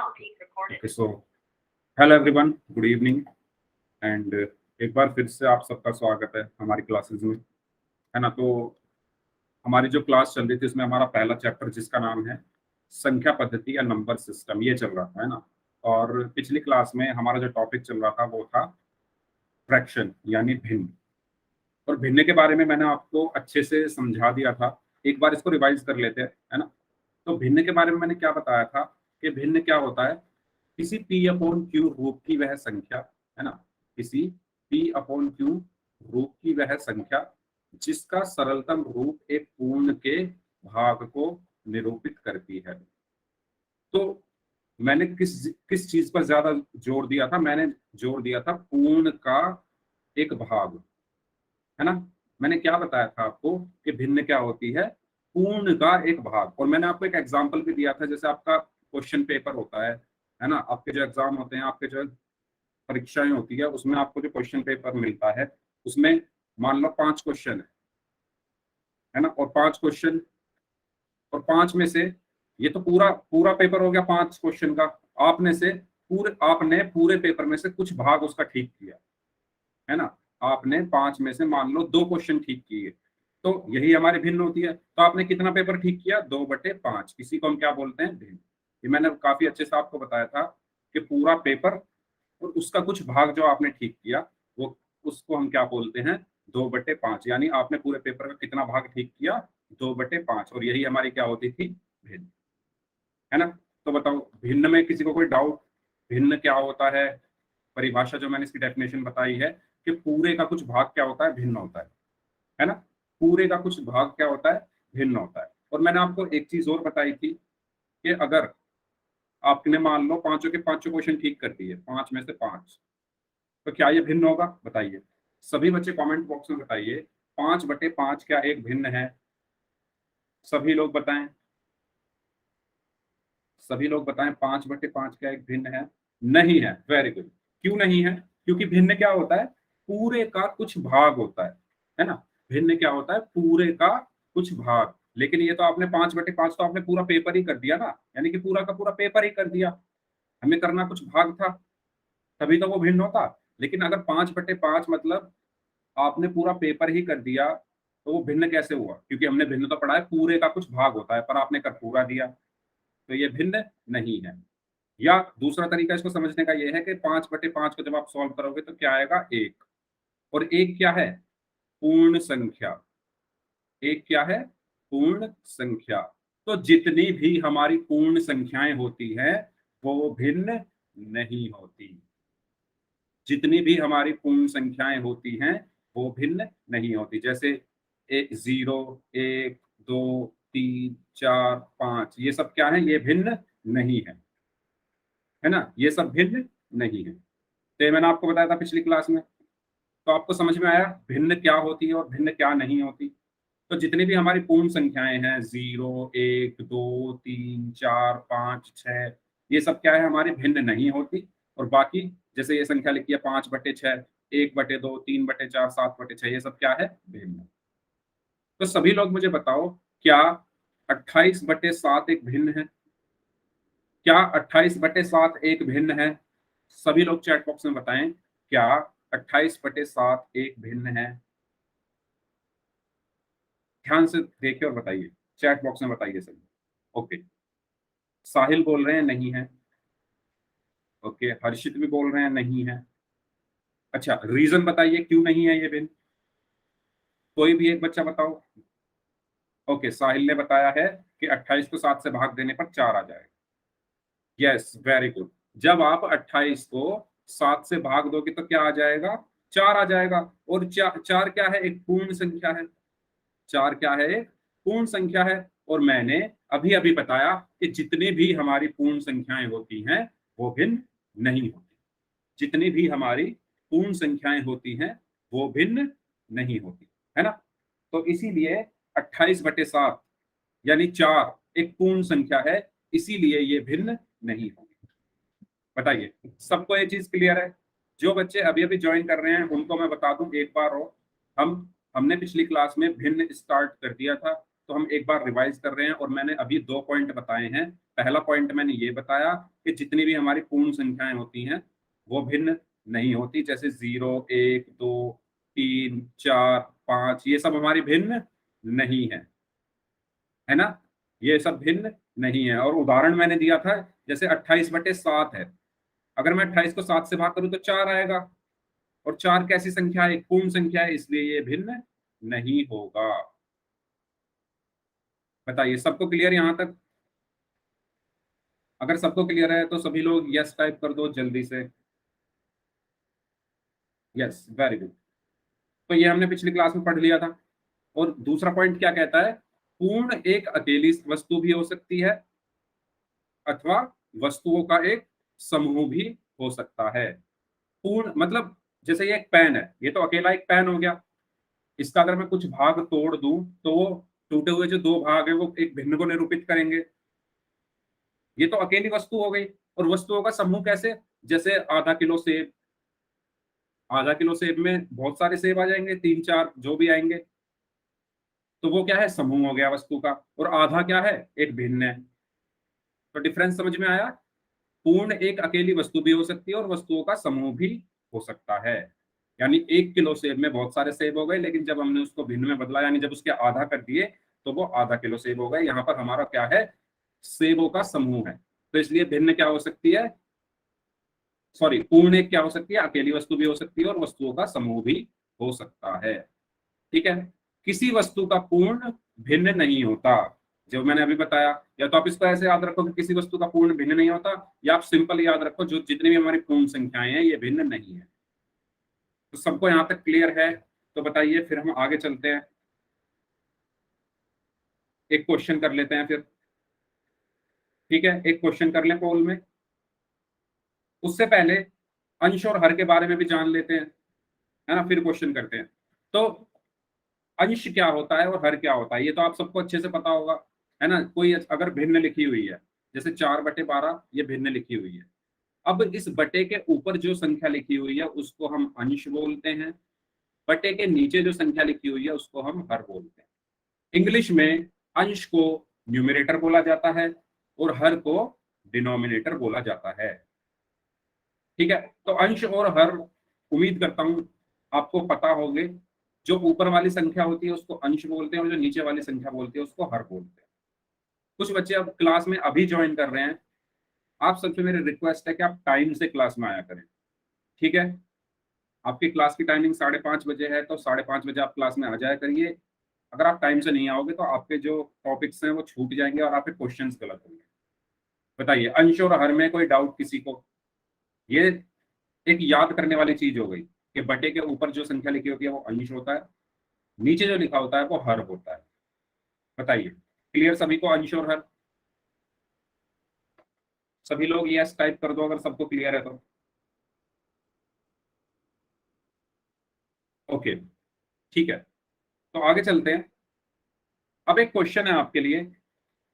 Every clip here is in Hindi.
Okay, so hello everyone, good evening and एक बार फिर से आप सबका स्वागत है हमारी क्लासेस में, है ना। तो हमारी जो क्लास चल रही थी उसमें हमारा पहला चैप्टर जिसका नाम है संख्या पद्धति या नंबर सिस्टम, ये चल रहा था, है ना। और पिछली क्लास में हमारा जो टॉपिक चल रहा था वो था फ्रैक्शन यानी भिन्न। और भिन्न के बारे में मैंने आपको अच्छे से समझा दिया था, एक बार इसको रिवाइज कर लेते हैं, है ना। तो भिन्न के बारे में मैंने क्या बताया था कि भिन्न क्या होता है, किसी p अपॉन क्यू रूप की वह संख्या, है ना, किसी p अपॉन क्यू रूप की वह संख्या जिसका सरलतम रूप एक पूर्ण के भाग को निरूपित करती है। तो मैंने किस चीज पर ज्यादा जोर दिया था, मैंने जोर दिया था पूर्ण का एक भाग, है ना। मैंने क्या बताया था आपको कि भिन्न क्या होती है, पूर्ण का एक भाग। और मैंने आपको एक एग्जांपल भी दिया था, जैसे आपका क्वेश्चन पेपर होता है ना, आपके जो एग्जाम होते हैं, आपके जो परीक्षाएं होती है, उसमें आपको जो क्वेश्चन पेपर मिलता है उसमें मान लो 5 क्वेश्चन है ना, और 5 क्वेश्चन, और 5 में से ये तो पूरा पूरा पेपर हो गया 5 क्वेश्चन का, आपने पूरे पेपर में से कुछ भाग उसका ठीक किया, है ना। आपने 5 में से मान लो 2 क्वेश्चन ठीक किए, तो यही हमारी भिन्न होती है। तो आपने कितना पेपर ठीक किया, 2/5। इसी को हम क्या बोलते हैं, भिन्न। ये मैंने काफी अच्छे से आपको बताया था कि पूरा पेपर और उसका कुछ भाग जो आपने ठीक किया वो, उसको हम क्या बोलते हैं, 2/5। यानी आपने पूरे पेपर का कितना भाग ठीक किया, 2/5। और यही हमारी क्या होती थी, भिन्न, है ना। तो बताओ भिन्न में किसी को कोई डाउट, भिन्न क्या होता है। परिभाषा जो मैंने इसकी डेफिनेशन बताई है कि पूरे का कुछ भाग क्या होता है, भिन्न होता है ना। पूरे का कुछ भाग क्या होता है, भिन्न होता है। और मैंने आपको एक चीज और बताई थी कि अगर आपने मान लो 5 के 5 क्वेश्चन ठीक कर दिए, 5 में से 5, तो क्या ये भिन्न होगा, बताइए। सभी बच्चे कमेंट बॉक्स में बताइए, 5/5 क्या एक भिन्न है। सभी लोग बताएं, सभी लोग बताएं, 5/5 क्या एक भिन्न है। नहीं है, वेरी गुड। क्यों नहीं है, क्योंकि भिन्न क्या होता है, पूरे का कुछ भाग होता है ना। भिन्न क्या होता है, पूरे का कुछ भाग। लेकिन ये तो आपने 5/5 तो आपने पूरा पेपर ही कर दिया ना, यानी कि पूरा का पूरा पेपर ही कर दिया। हमें करना कुछ भाग था, तभी तो वो भिन्न होता। लेकिन अगर 5/5 मतलब आपने पूरा पेपर ही कर दिया, तो वो भिन्न कैसे हुआ, क्योंकि हमने भिन्न तो पढ़ा है पूरे का कुछ भाग होता है, पर आपने कर पूरा दिया, तो ये भिन्न नहीं है। या दूसरा तरीका इसको समझने का ये है कि 5/5 को जब आप सॉल्व करोगे तो क्या आएगा, 1। और 1 क्या है, पूर्ण संख्या। 1 क्या है, पूर्ण संख्या। तो जितनी भी हमारी पूर्ण संख्याएं होती हैं वो भिन्न नहीं होती। जितनी भी हमारी पूर्ण संख्याएं होती हैं वो भिन्न नहीं होती। जैसे 0, 1, 2, 3, 4, 5, ये सब क्या है, ये भिन्न नहीं है ना, ये सब भिन्न नहीं है। तो ये मैंने आपको बताया था पिछली क्लास में। तो आपको समझ में आया भिन्न क्या होती है और भिन्न क्या नहीं होती। तो जितनी भी हमारी पूर्ण संख्याएं हैं, 0, 1, 2, 3, 4, 5, 6, ये सब क्या है, हमारी भिन्न नहीं होती। और बाकी जैसे ये संख्या लिखी है 5/6, 1/2, 3/4, 7/6, ये सब क्या है, भिन्न। तो सभी लोग मुझे बताओ, क्या 28/7 एक भिन्न है, क्या 28/7 एक भिन्न है। सभी लोग चैट बॉक्स में बताएं, क्या 28/7 एक भिन्न है। ध्यान से देखिए और बताइए, चैट बॉक्स में बताइए सभी। ओके, साहिल बोल रहे हैं नहीं है। ओके, हर्षित भी बोल रहे हैं नहीं है। अच्छा, रीजन बताइए क्यों नहीं है ये भिन्न। कोई भी एक बच्चा बताओ। ओके, साहिल ने बताया है कि 28 को 7 से भाग देने पर 4 आ जाएगा। Yes, very good. जब आप 28 को 7 से भाग दोगे तो क्या आ जाएगा, 4 आ जाएगा। और 4 क्या है, एक पूर्ण संख्या है। 4 क्या है, एक पूर्ण संख्या है। और मैंने अभी अभी बताया कि जितनी भी हमारी पूर्ण संख्याएं होती हैं वो भिन्न नहीं होती। जितनी भी हमारी पूर्ण संख्याएं होती हैं वो भिन्न नहीं होती, है ना। तो इसीलिए 28/7 यानी 4 एक पूर्ण संख्या है, इसीलिए ये भिन्न नहीं होगी। बताइए, सबको ये चीज क्लियर है। जो बच्चे अभी अभी ज्वाइन कर रहे हैं उनको मैं बता दूं एक बार और, हमने पिछली क्लास में भिन्न स्टार्ट कर दिया था, तो हम एक बार रिवाइज कर रहे हैं। और मैंने अभी 2 पॉइंट बताए हैं। पहला पॉइंट मैंने ये बताया कि जितनी भी हमारी पूर्ण संख्याएं होती हैं वो भिन्न नहीं होती, जैसे 0, 1, 2, 3, 4, 5, ये सब हमारी भिन्न नहीं है ना, ये सब भिन्न नहीं है। और उदाहरण मैंने दिया था, जैसे 28/7 है, अगर मैं 28 को 7 से भाग करूं तो 4 आएगा, और 4 कैसी संख्या है? एक पूर्ण संख्या है, इसलिए ये भिन्न नहीं होगा। बताइए, सबको क्लियर यहां तक? अगर सबको क्लियर है तो सभी लोग यस टाइप कर दो जल्दी से। Yes, very good. तो ये हमने पिछली क्लास में पढ़ लिया था। और दूसरा पॉइंट क्या कहता है? पूर्ण एक अकेली वस्तु भी हो सकती है अथवा वस्तुओं का एक समूह भी हो सकता है। पूर्ण मतलब जैसे ये एक पेन है, ये तो अकेला एक पेन हो गया, इसका अगर मैं कुछ भाग तोड़ दूं तो वो टूटे हुए जो दो भाग है वो एक भिन्न को निरूपित करेंगे। ये तो अकेली वस्तु हो गई। और वस्तुओं का समूह कैसे? जैसे आधा किलो सेब, आधा किलो सेब में बहुत सारे सेब आ जाएंगे, 3-4 जो भी आएंगे, तो वो क्या है? समूह हो गया वस्तु का। और आधा क्या है? एक भिन्न है। तो डिफरेंस समझ में आया? पूर्ण एक अकेली वस्तु भी हो सकती है और वस्तुओं का समूह भी हो सकता है। यानी 1 किलो सेब में बहुत सारे सेब हो गए, लेकिन जब हमने उसको भिन्न में बदला, यानी जब उसके आधा कर दिए, तो वो आधा किलो सेब हो गए। यहाँ पर हमारा क्या है? सेबों का समूह है। तो इसलिए भिन्न क्या हो सकती है? सॉरी, पूर्ण एक क्या हो सकती है? अकेली वस्तु भी हो सकती है और वस्तुओं का समूह भी हो सकता है। ठीक है। किसी वस्तु का पूर्ण भिन्न नहीं होता, जो मैंने अभी बताया। या तो आप इसको ऐसे याद रखो कि किसी वस्तु का पूर्ण भिन्न नहीं होता, या आप सिंपल याद रखो जो जितनी भी हमारी पूर्ण संख्याएं हैं ये भिन्न नहीं है। तो सबको यहां तक क्लियर है? तो बताइए, फिर हम आगे चलते हैं, एक क्वेश्चन कर लेते हैं फिर। ठीक है, एक क्वेश्चन कर लें पोल में। उससे पहले अंश और हर के बारे में भी जान लेते हैं, है ना, फिर क्वेश्चन करते हैं। तो अंश क्या होता है और हर क्या होता है, ये तो आप सबको अच्छे से पता होगा, है ना। कोई अगर भिन्न लिखी हुई है, जैसे 4/12, ये भिन्न लिखी हुई है। अब इस बटे के ऊपर जो संख्या लिखी हुई है उसको हम अंश बोलते हैं, बटे के नीचे जो संख्या लिखी हुई है उसको हम हर बोलते हैं। इंग्लिश में अंश को न्यूमरेटर बोला जाता है और हर को डिनोमिनेटर बोला जाता है। ठीक है। तो अंश और हर, उम्मीद करता हूं आपको पता होंगे। जो ऊपर वाली संख्या होती है उसको अंश बोलते हैं और जो नीचे वाली संख्या बोलती है उसको हर बोलते हैं। कुछ बच्चे अब क्लास में अभी ज्वाइन कर रहे हैं, आप सबसे मेरी रिक्वेस्ट है कि आप टाइम से क्लास में आया करें। ठीक है। आपकी क्लास की टाइमिंग 5:30 बजे है, तो 5:30 बजे आप क्लास में आ जाया करिए। अगर आप टाइम से नहीं आओगे तो आपके जो टॉपिक्स हैं वो छूट जाएंगे और आपके क्वेश्चंस गलत होंगे। बताइए, अंश और हर में कोई डाउट किसी को? ये एक याद करने वाली चीज हो गई कि बटे के ऊपर जो संख्या लिखी होती है वो अंश होता है, नीचे जो लिखा होता है वो हर होता है। बताइए, क्लियर सभी को अंश और हर? सभी लोग यस टाइप कर दो अगर सबको क्लियर है तो। ओके, ठीक है। तो आगे चलते हैं। अब एक क्वेश्चन है आपके लिए,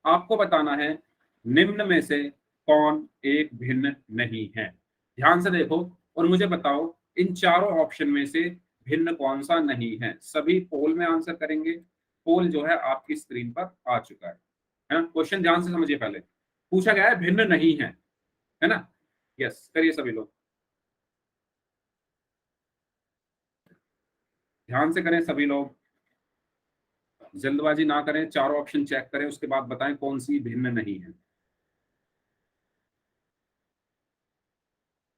आपको बताना है निम्न में से कौन एक भिन्न नहीं है। ध्यान से देखो और मुझे बताओ इन चारों ऑप्शन में से भिन्न कौन सा नहीं है। सभी पोल में आंसर करेंगे। पोल जो है आपकी स्क्रीन पर आ चुका है ना। क्वेश्चन ध्यान से समझिए, पहले पूछा गया है भिन्न नहीं है ना। यस करिए सभी लोग, ध्यान से करें सभी लोग, जल्दबाजी ना करें, चारों ऑप्शन चेक करें उसके बाद बताएं कौन सी भिन्न नहीं है।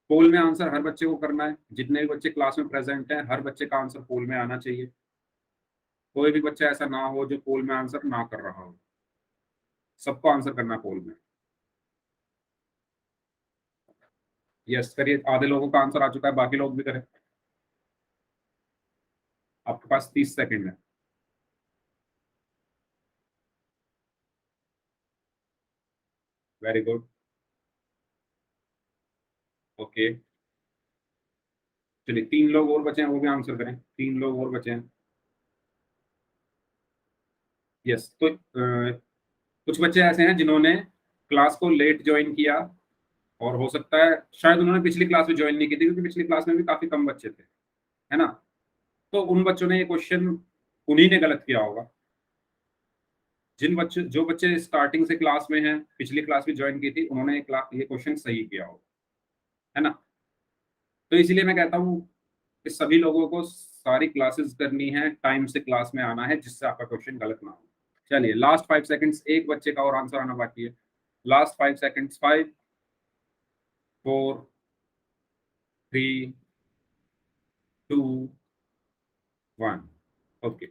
पोल में आंसर हर बच्चे को करना है, जितने भी बच्चे क्लास में प्रेजेंट हैं हर बच्चे का आंसर पोल में आना चाहिए। कोई भी बच्चा ऐसा ना हो जो पोल में आंसर ना कर रहा हो, सबको आंसर करना पोल में। यस करिए, आधे लोगों का आंसर आ चुका है, बाकी लोग भी करें। आपके पास 30 सेकंड है। Very good. ओके, चलिए 3 लोग और बचे हैं, वो भी आंसर करें। 3 लोग और बचे हैं। यस, तो कुछ बच्चे ऐसे हैं जिन्होंने क्लास को लेट ज्वाइन किया, और हो सकता है शायद उन्होंने पिछली क्लास में ज्वाइन नहीं की थी, क्योंकि पिछली क्लास में भी काफी कम बच्चे थे, है ना। तो उन बच्चों ने ये क्वेश्चन, उन्हीं ने गलत किया होगा। जो बच्चे स्टार्टिंग से क्लास में हैं, पिछली क्लास भी ज्वाइन की थी, उन्होंने ये क्वेश्चन सही किया हो, है ना। तो इसलिए मैं कहता हूँ कि सभी लोगों को सारी क्लासेस करनी है, टाइम से क्लास में आना है, जिससे आपका क्वेश्चन गलत ना हो। चलिए लास्ट 5 सेकंड्स, एक बच्चे का और आंसर आना बाकी है। Last 5 seconds, 5, 4, 3, 2, 1। Okay,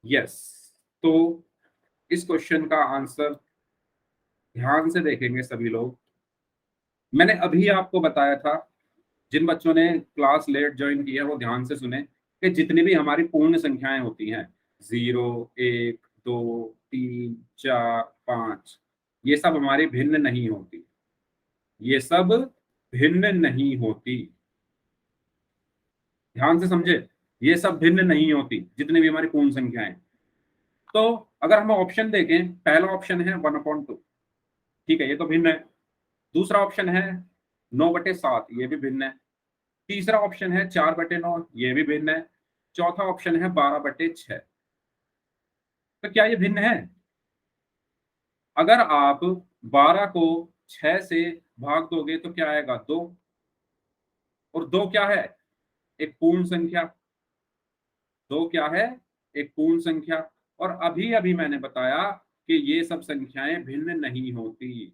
yes. तो इस क्वेश्चन का आंसर ध्यान से देखेंगे सभी लोग। मैंने अभी आपको बताया था, जिन बच्चों ने क्लास लेट ज्वाइन की है वो ध्यान से सुने, कि जितनी भी हमारी पूर्ण संख्याएं होती हैं, 0, 1, 2, 3, 4, 5, ये सब हमारी भिन्न नहीं होती। ये सब भिन्न नहीं होती, ध्यान से समझे। ये सब भिन्न नहीं होती, जितनी भी हमारी पूर्ण संख्याएं। तो अगर हम ऑप्शन देखें, पहला ऑप्शन है 1/2, ठीक है, ये तो भिन्न है। दूसरा ऑप्शन है 9/7, ये भी भिन्न है। तीसरा ऑप्शन है 4/9, ये भी भिन्न है। चौथा ऑप्शन है 12/6। तो क्या ये भिन्न है? अगर आप 12 को 6 से भाग दोगे तो क्या आएगा? 2। और 2 क्या है? एक पूर्ण संख्या। 2 क्या है? एक पूर्ण संख्या। और अभी अभी मैंने बताया कि ये सब संख्याएं भिन्न नहीं होती,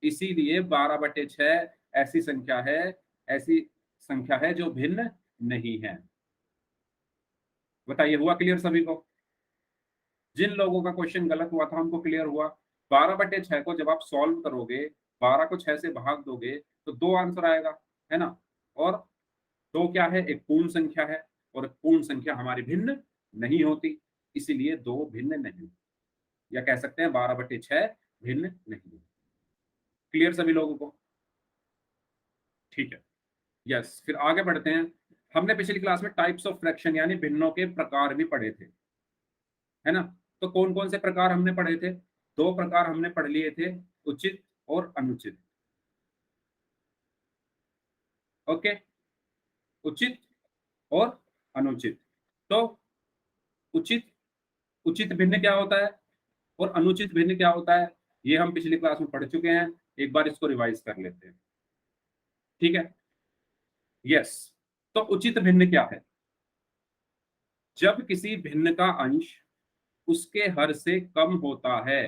इसीलिए 12/6 ऐसी संख्या है, ऐसी संख्या है जो भिन्न नहीं है। बताइए, हुआ क्लियर सभी को? जिन लोगों का क्वेश्चन गलत हुआ था उनको क्लियर हुआ। 12/6 को जब आप सॉल्व करोगे, 12 को 6 से भाग दोगे तो 2 आंसर आएगा, है ना। और 2 क्या है? एक पूर्ण संख्या है, और पूर्ण संख्या हमारी भिन्न नहीं होती, इसीलिए 2 भिन्न नहीं, या कह सकते हैं 12/6 भिन्न नहीं। क्लियर सभी लोगों को? ठीक है, यस। फिर आगे बढ़ते हैं। हमने पिछली क्लास में टाइप्स ऑफ फ्रैक्शन यानी भिन्नों के प्रकार भी पढ़े थे, है ना। तो कौन कौन से प्रकार हमने पढ़े थे? 2 प्रकार हमने पढ़ लिए थे, उचित और अनुचित। ओके, उचित और अनुचित। तो उचित उचित भिन्न क्या होता है और अनुचित भिन्न क्या होता है, ये हम पिछली क्लास में पढ़ चुके हैं। एक बार इसको रिवाइज कर लेते हैं, ठीक है। यस। तो उचित भिन्न क्या है? जब किसी भिन्न का अंश उसके हर से कम होता है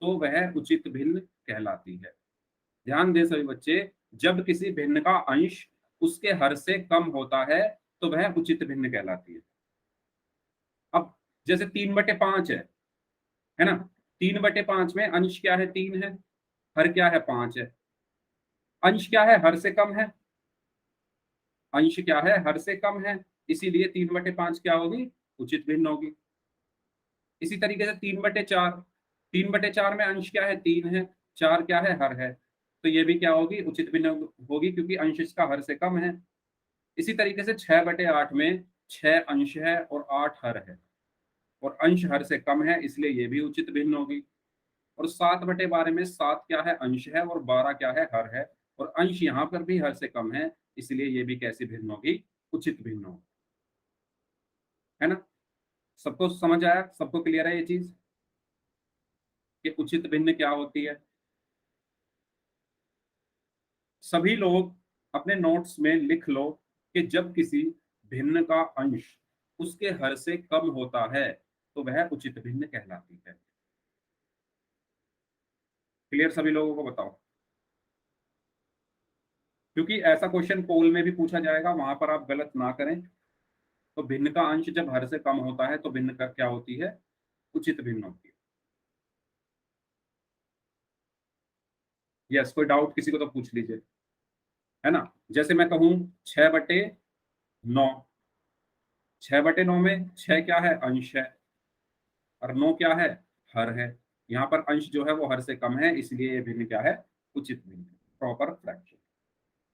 तो वह उचित भिन्न कहलाती है। ध्यान दें सभी बच्चे, जब किसी भिन्न का अंश उसके हर से कम होता है तो वह उचित भिन्न कहलाती है। अब जैसे 3/5 है ना। 3/5 में अंश क्या है? 3 है, हर क्या है? 5 है। अंश क्या है? हर से कम है। अंश क्या है? हर से कम है, इसीलिए 3/5 क्या होगी? उचित भिन्न होगी। इसी तरीके से 3/4, 3/4 में अंश क्या है? 3 है, 4 क्या है? हर है, तो ये भी क्या होगी? उचित भिन्न होगी, क्योंकि अंश इसका हर से कम है। इसी तरीके से 6/8 में 6 अंश है और 8 हर है, और अंश हर से कम है, इसलिए ये भी उचित भिन्न होगी। और 7/12 में 7 क्या है? अंश है, और 12 क्या है? हर है, और अंश यहाँ पर भी हर से कम है, इसलिए ये भी कैसी भिन्न होगी? उचित भिन्न होगी, है ना। सबको समझ आया? सबको क्लियर है ये चीज कि उचित भिन्न क्या होती है? सभी लोग अपने नोट्स में लिख लो कि जब किसी भिन्न का अंश उसके हर से कम होता है तो वह उचित भिन्न कहलाती है। क्लियर सभी लोगों को? बताओ, क्योंकि ऐसा क्वेश्चन पोल में भी पूछा जाएगा, वहां पर आप गलत ना करें। तो भिन्न का अंश जब हर से कम होता है तो भिन्न का क्या होती है? उचित भिन्न होती है। यस, कोई डाउट किसी को तो पूछ लीजिए, है ना। जैसे मैं कहूं 6/9, 6/9 में 6 क्या है? अंश है, और 9 क्या है? हर है। यहाँ पर अंश जो है वो हर से कम है, इसलिए ये भिन्न क्या है? उचित भिन्न, प्रॉपर फ्रैक्शन।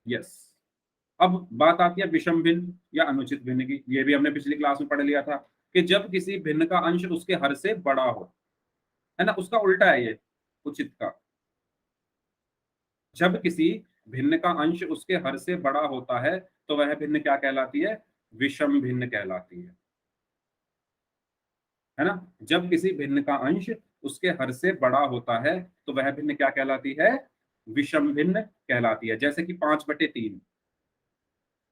यस। अब बात आती है विषम भिन्न या अनुचित भिन्न की। ये भी हमने पिछली क्लास में पढ़ लिया था कि जब किसी भिन्न का अंश उसके हर से बड़ा हो, है ना, उसका उल्टा है ये उचित का। जब किसी भिन्न का अंश उसके हर से बड़ा होता है तो वह भिन्न क्या कहलाती है? विषम भिन्न कहलाती है। है ना। जब किसी भिन्न का अंश उसके हर से बड़ा होता है तो वह भिन्न क्या कहलाती है? विषम भिन्न कहलाती है। जैसे कि 5/3,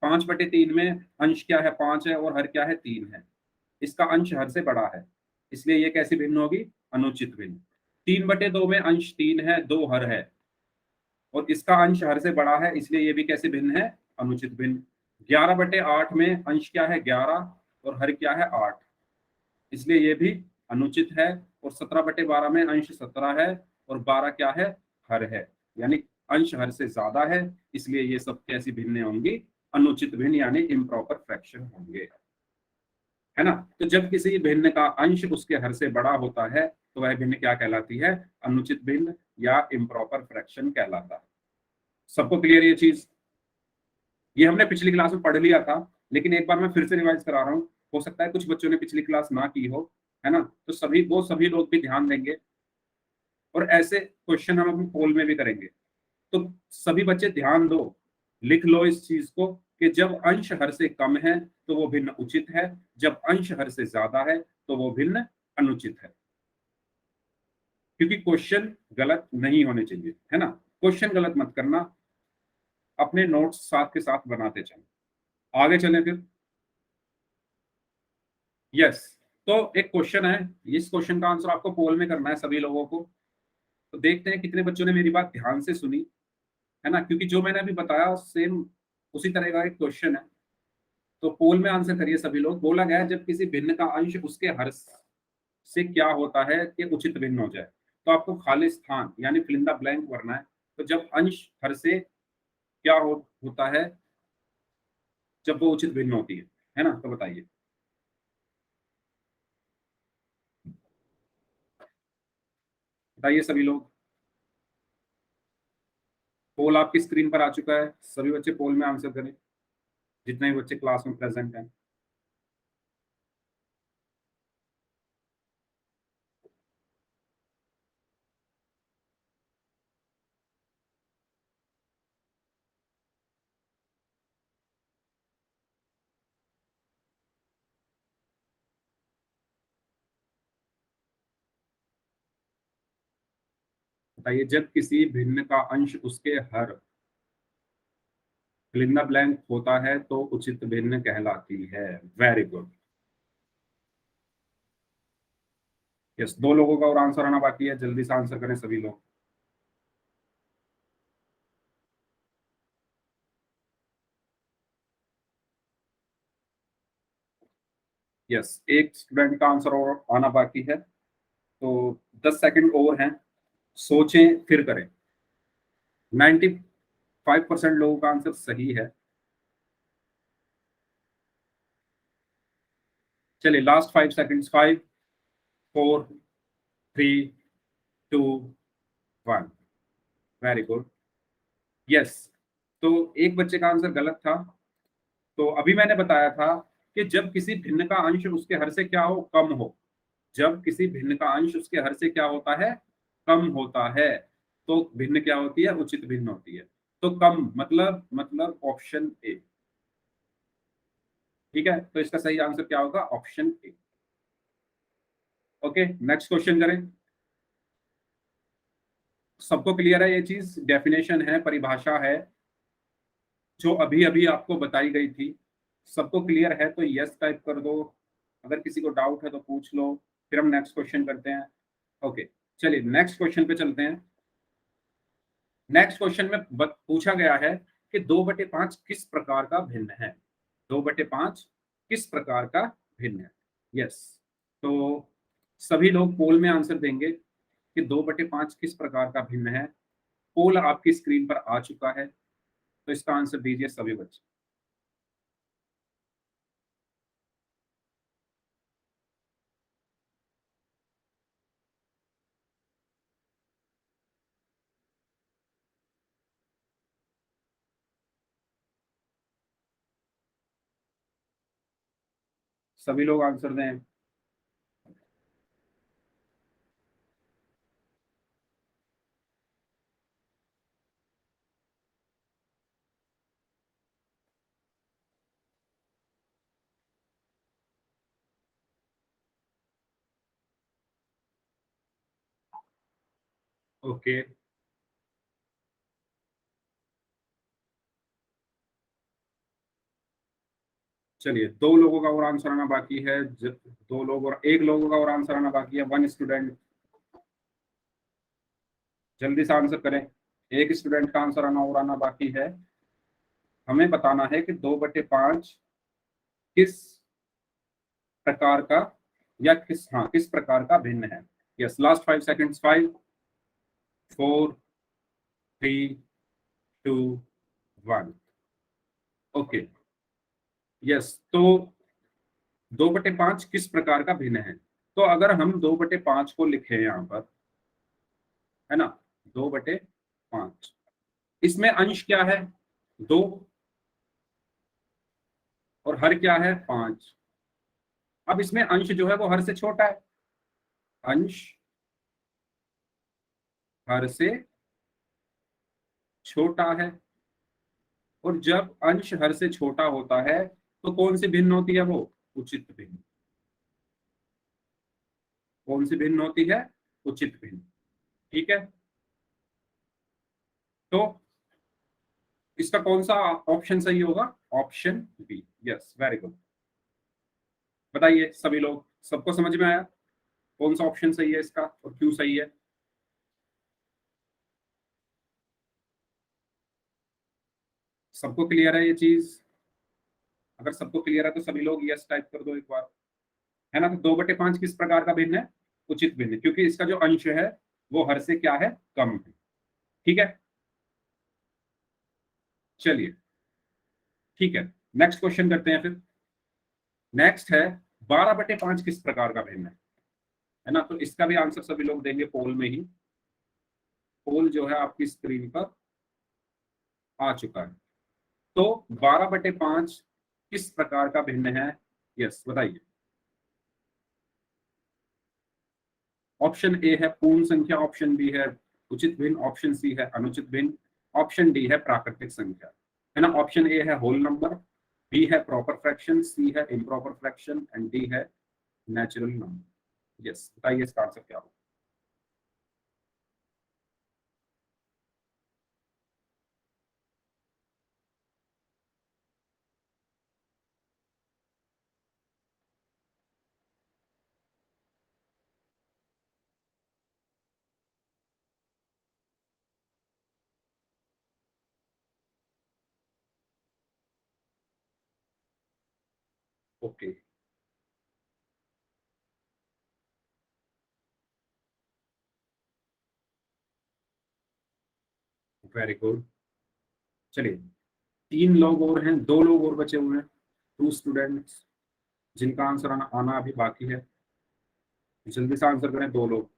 5/3 में अंश क्या है? 5 है और हर क्या है? 3 है। इसका अंश हर से बड़ा है, इसलिए ये कैसी भिन्न होगी? अनुचित भिन्न। 3/2 में अंश 3 है, 2 हर है और इसका अंश हर से बड़ा है, इसलिए ये भी कैसी भिन्न है? अनुचित भिन्न। 11/8 में अंश क्या है? 11 और हर क्या है? 8, इसलिए ये भी अनुचित है। और 17/12 में अंश 17 है और 12 क्या है? हर है, यानी अंश हर से ज्यादा है, इसलिए ये सब कैसी भिन्न होंगी? अनुचित भिन्न, यानी इम्प्रॉपर फ्रैक्शन होंगे, है ना। तो जब किसी भिन्न का अंश उसके हर से बड़ा होता है तो वह भिन्न क्या कहलाती है? अनुचित भिन्न या इम्प्रॉपर फ्रैक्शन कहलाता है। सबको क्लियर ये चीज? ये हमने पिछली क्लास में पढ़ लिया था, लेकिन एक बार मैं फिर से रिवाइज करा रहा हूँ। हो सकता है कुछ बच्चों ने पिछली क्लास ना की हो, है ना। तो सभी लोग भी ध्यान देंगे और ऐसे क्वेश्चन हम अपने पोल में भी करेंगे। तो सभी बच्चे ध्यान दो, लिख लो इस चीज को कि जब अंश हर से कम है तो वो भिन्न उचित है, जब अंश हर से ज्यादा है तो वो भिन्न अनुचित है। क्योंकि क्वेश्चन गलत नहीं होने चाहिए, है ना। क्वेश्चन गलत मत करना, अपने नोट्स साथ के साथ बनाते चलो। आगे चलें फिर। यस, तो एक क्वेश्चन है, इस क्वेश्चन का आंसर आपको पोल में करना है सभी लोगों को। तो देखते हैं कितने बच्चों ने मेरी बात ध्यान से सुनी, है ना। क्योंकि जो मैंने अभी बताया सेम उसी तरह का एक क्वेश्चन है। तो पोल में आंसर करिए सभी लोग। बोला गया है जब किसी भिन्न का अंश उसके हर से क्या होता है कि उचित भिन्न हो जाए। तो आपको खाली स्थान यानी फिल इन द ब्लैंक भरना है। तो जब अंश हर से क्या होता है जब वो उचित भिन्न होती है ना। तो बताइए, बताइए सभी लोग। पोल आपकी स्क्रीन पर आ चुका है, सभी बच्चे पोल में आंसर करें, जितने भी बच्चे क्लास में प्रेजेंट हैं। बताइए, जब किसी भिन्न का अंश उसके हर फिल इन द ब्लैंक होता है तो उचित भिन्न कहलाती है। Very good. यस, 2 लोगों का और आंसर आना बाकी है, जल्दी से आंसर करें सभी लोग। यस, एक स्टूडेंट का आंसर और आना बाकी है, तो 10 सेकंड और हैं, सोचें फिर करें। 95% लोगों का आंसर सही है। चलिए, last 5 seconds. 5, 4, 3, 2, 1। Very good. Yes, तो एक बच्चे का आंसर गलत था। तो अभी मैंने बताया था कि जब किसी भिन्न का अंश उसके हर से क्या हो? कम हो। जब किसी भिन्न का अंश उसके हर से क्या होता है? कम होता है, तो भिन्न क्या होती है? उचित भिन्न होती है। तो कम मतलब ऑप्शन ए। ठीक है, तो इसका सही आंसर क्या होगा? Option A. Okay, next question करें। सबको क्लियर है ये चीज? डेफिनेशन है, परिभाषा है, जो अभी अभी आपको बताई गई थी। सबको क्लियर है तो यस टाइप कर दो, अगर किसी को डाउट है तो पूछ लो, फिर हम नेक्स्ट क्वेश्चन करते हैं। ओके, चलिए नेक्स्ट क्वेश्चन पे चलते हैं। नेक्स्ट क्वेश्चन में पूछा गया है कि 2/5 किस प्रकार का भिन्न है? 2/5 किस प्रकार का भिन्न है? यस, तो सभी लोग पोल में आंसर देंगे कि 2/5 किस प्रकार का भिन्न है। पोल आपकी स्क्रीन पर आ चुका है, तो इसका आंसर दीजिए सभी बच्चे। सभी लोग आंसर दें। ओके, चलिए दो लोगों का और आंसर आना बाकी है। दो लोग और एक लोगों का और आंसर आना बाकी है। वन स्टूडेंट, जल्दी से आंसर करें। एक स्टूडेंट का आंसर आना और आना बाकी है। हमें बताना है कि 2/5 किस प्रकार का, या किस प्रकार का भिन्न है। Yes, last 5 seconds. 5, 4, 3, 2, 1। Okay, yes. तो 2/5 किस प्रकार का भिन्न है। तो अगर हम 2/5 को लिखे यहाँ पर, है ना, 2/5, इसमें अंश क्या है, 2, और हर क्या है, 5। अब इसमें अंश जो है वो हर से छोटा है। अंश हर से छोटा है। और जब अंश हर से छोटा होता है तो कौन सी भिन्न होती है वो, उचित भिन्न। कौन सी भिन्न होती है, उचित भिन्न। ठीक है, तो इसका कौन सा ऑप्शन सही होगा, option B. Yes, very good. बताइए सभी लोग, सबको समझ में आया कौन सा ऑप्शन सही है इसका और क्यों सही है। सबको क्लियर है ये चीज। अगर सबको क्लियर है तो सभी लोग यस टाइप कर दो एक बार, है ना। तो 2/5 किस प्रकार का भिन्न है, उचित भिन्न, क्योंकि इसका जो अंश है वो हर से क्या है, कम है। ठीक है, चलिए ठीक है, नेक्स्ट क्वेश्चन करते हैं फिर। नेक्स्ट है 12/5 किस प्रकार का भिन्न है ना। तो इसका भी आंसर सभी लोग देंगे पोल में ही। पोल जो है आपकी स्क्रीन पर आ चुका है। तो 12/5 किस प्रकार का भिन्न है, यस बताइए। ऑप्शन ए है पूर्ण संख्या, ऑप्शन बी है उचित भिन्न, ऑप्शन सी है अनुचित भिन्न, ऑप्शन डी है प्राकृतिक संख्या, है ना। ऑप्शन ए है होल नंबर, बी है प्रॉपर फ्रैक्शन, सी है इम्प्रॉपर फ्रैक्शन एंड डी है नेचुरल नंबर। यस, बताइए इसका आंसर क्या होगा। Okay, very good. चलिए, तीन लोग और हैं, दो लोग और बचे हुए हैं, टू स्टूडेंट्स, जिनका आंसर आना आना अभी बाकी है। जल्दी से आंसर करें दो लोग।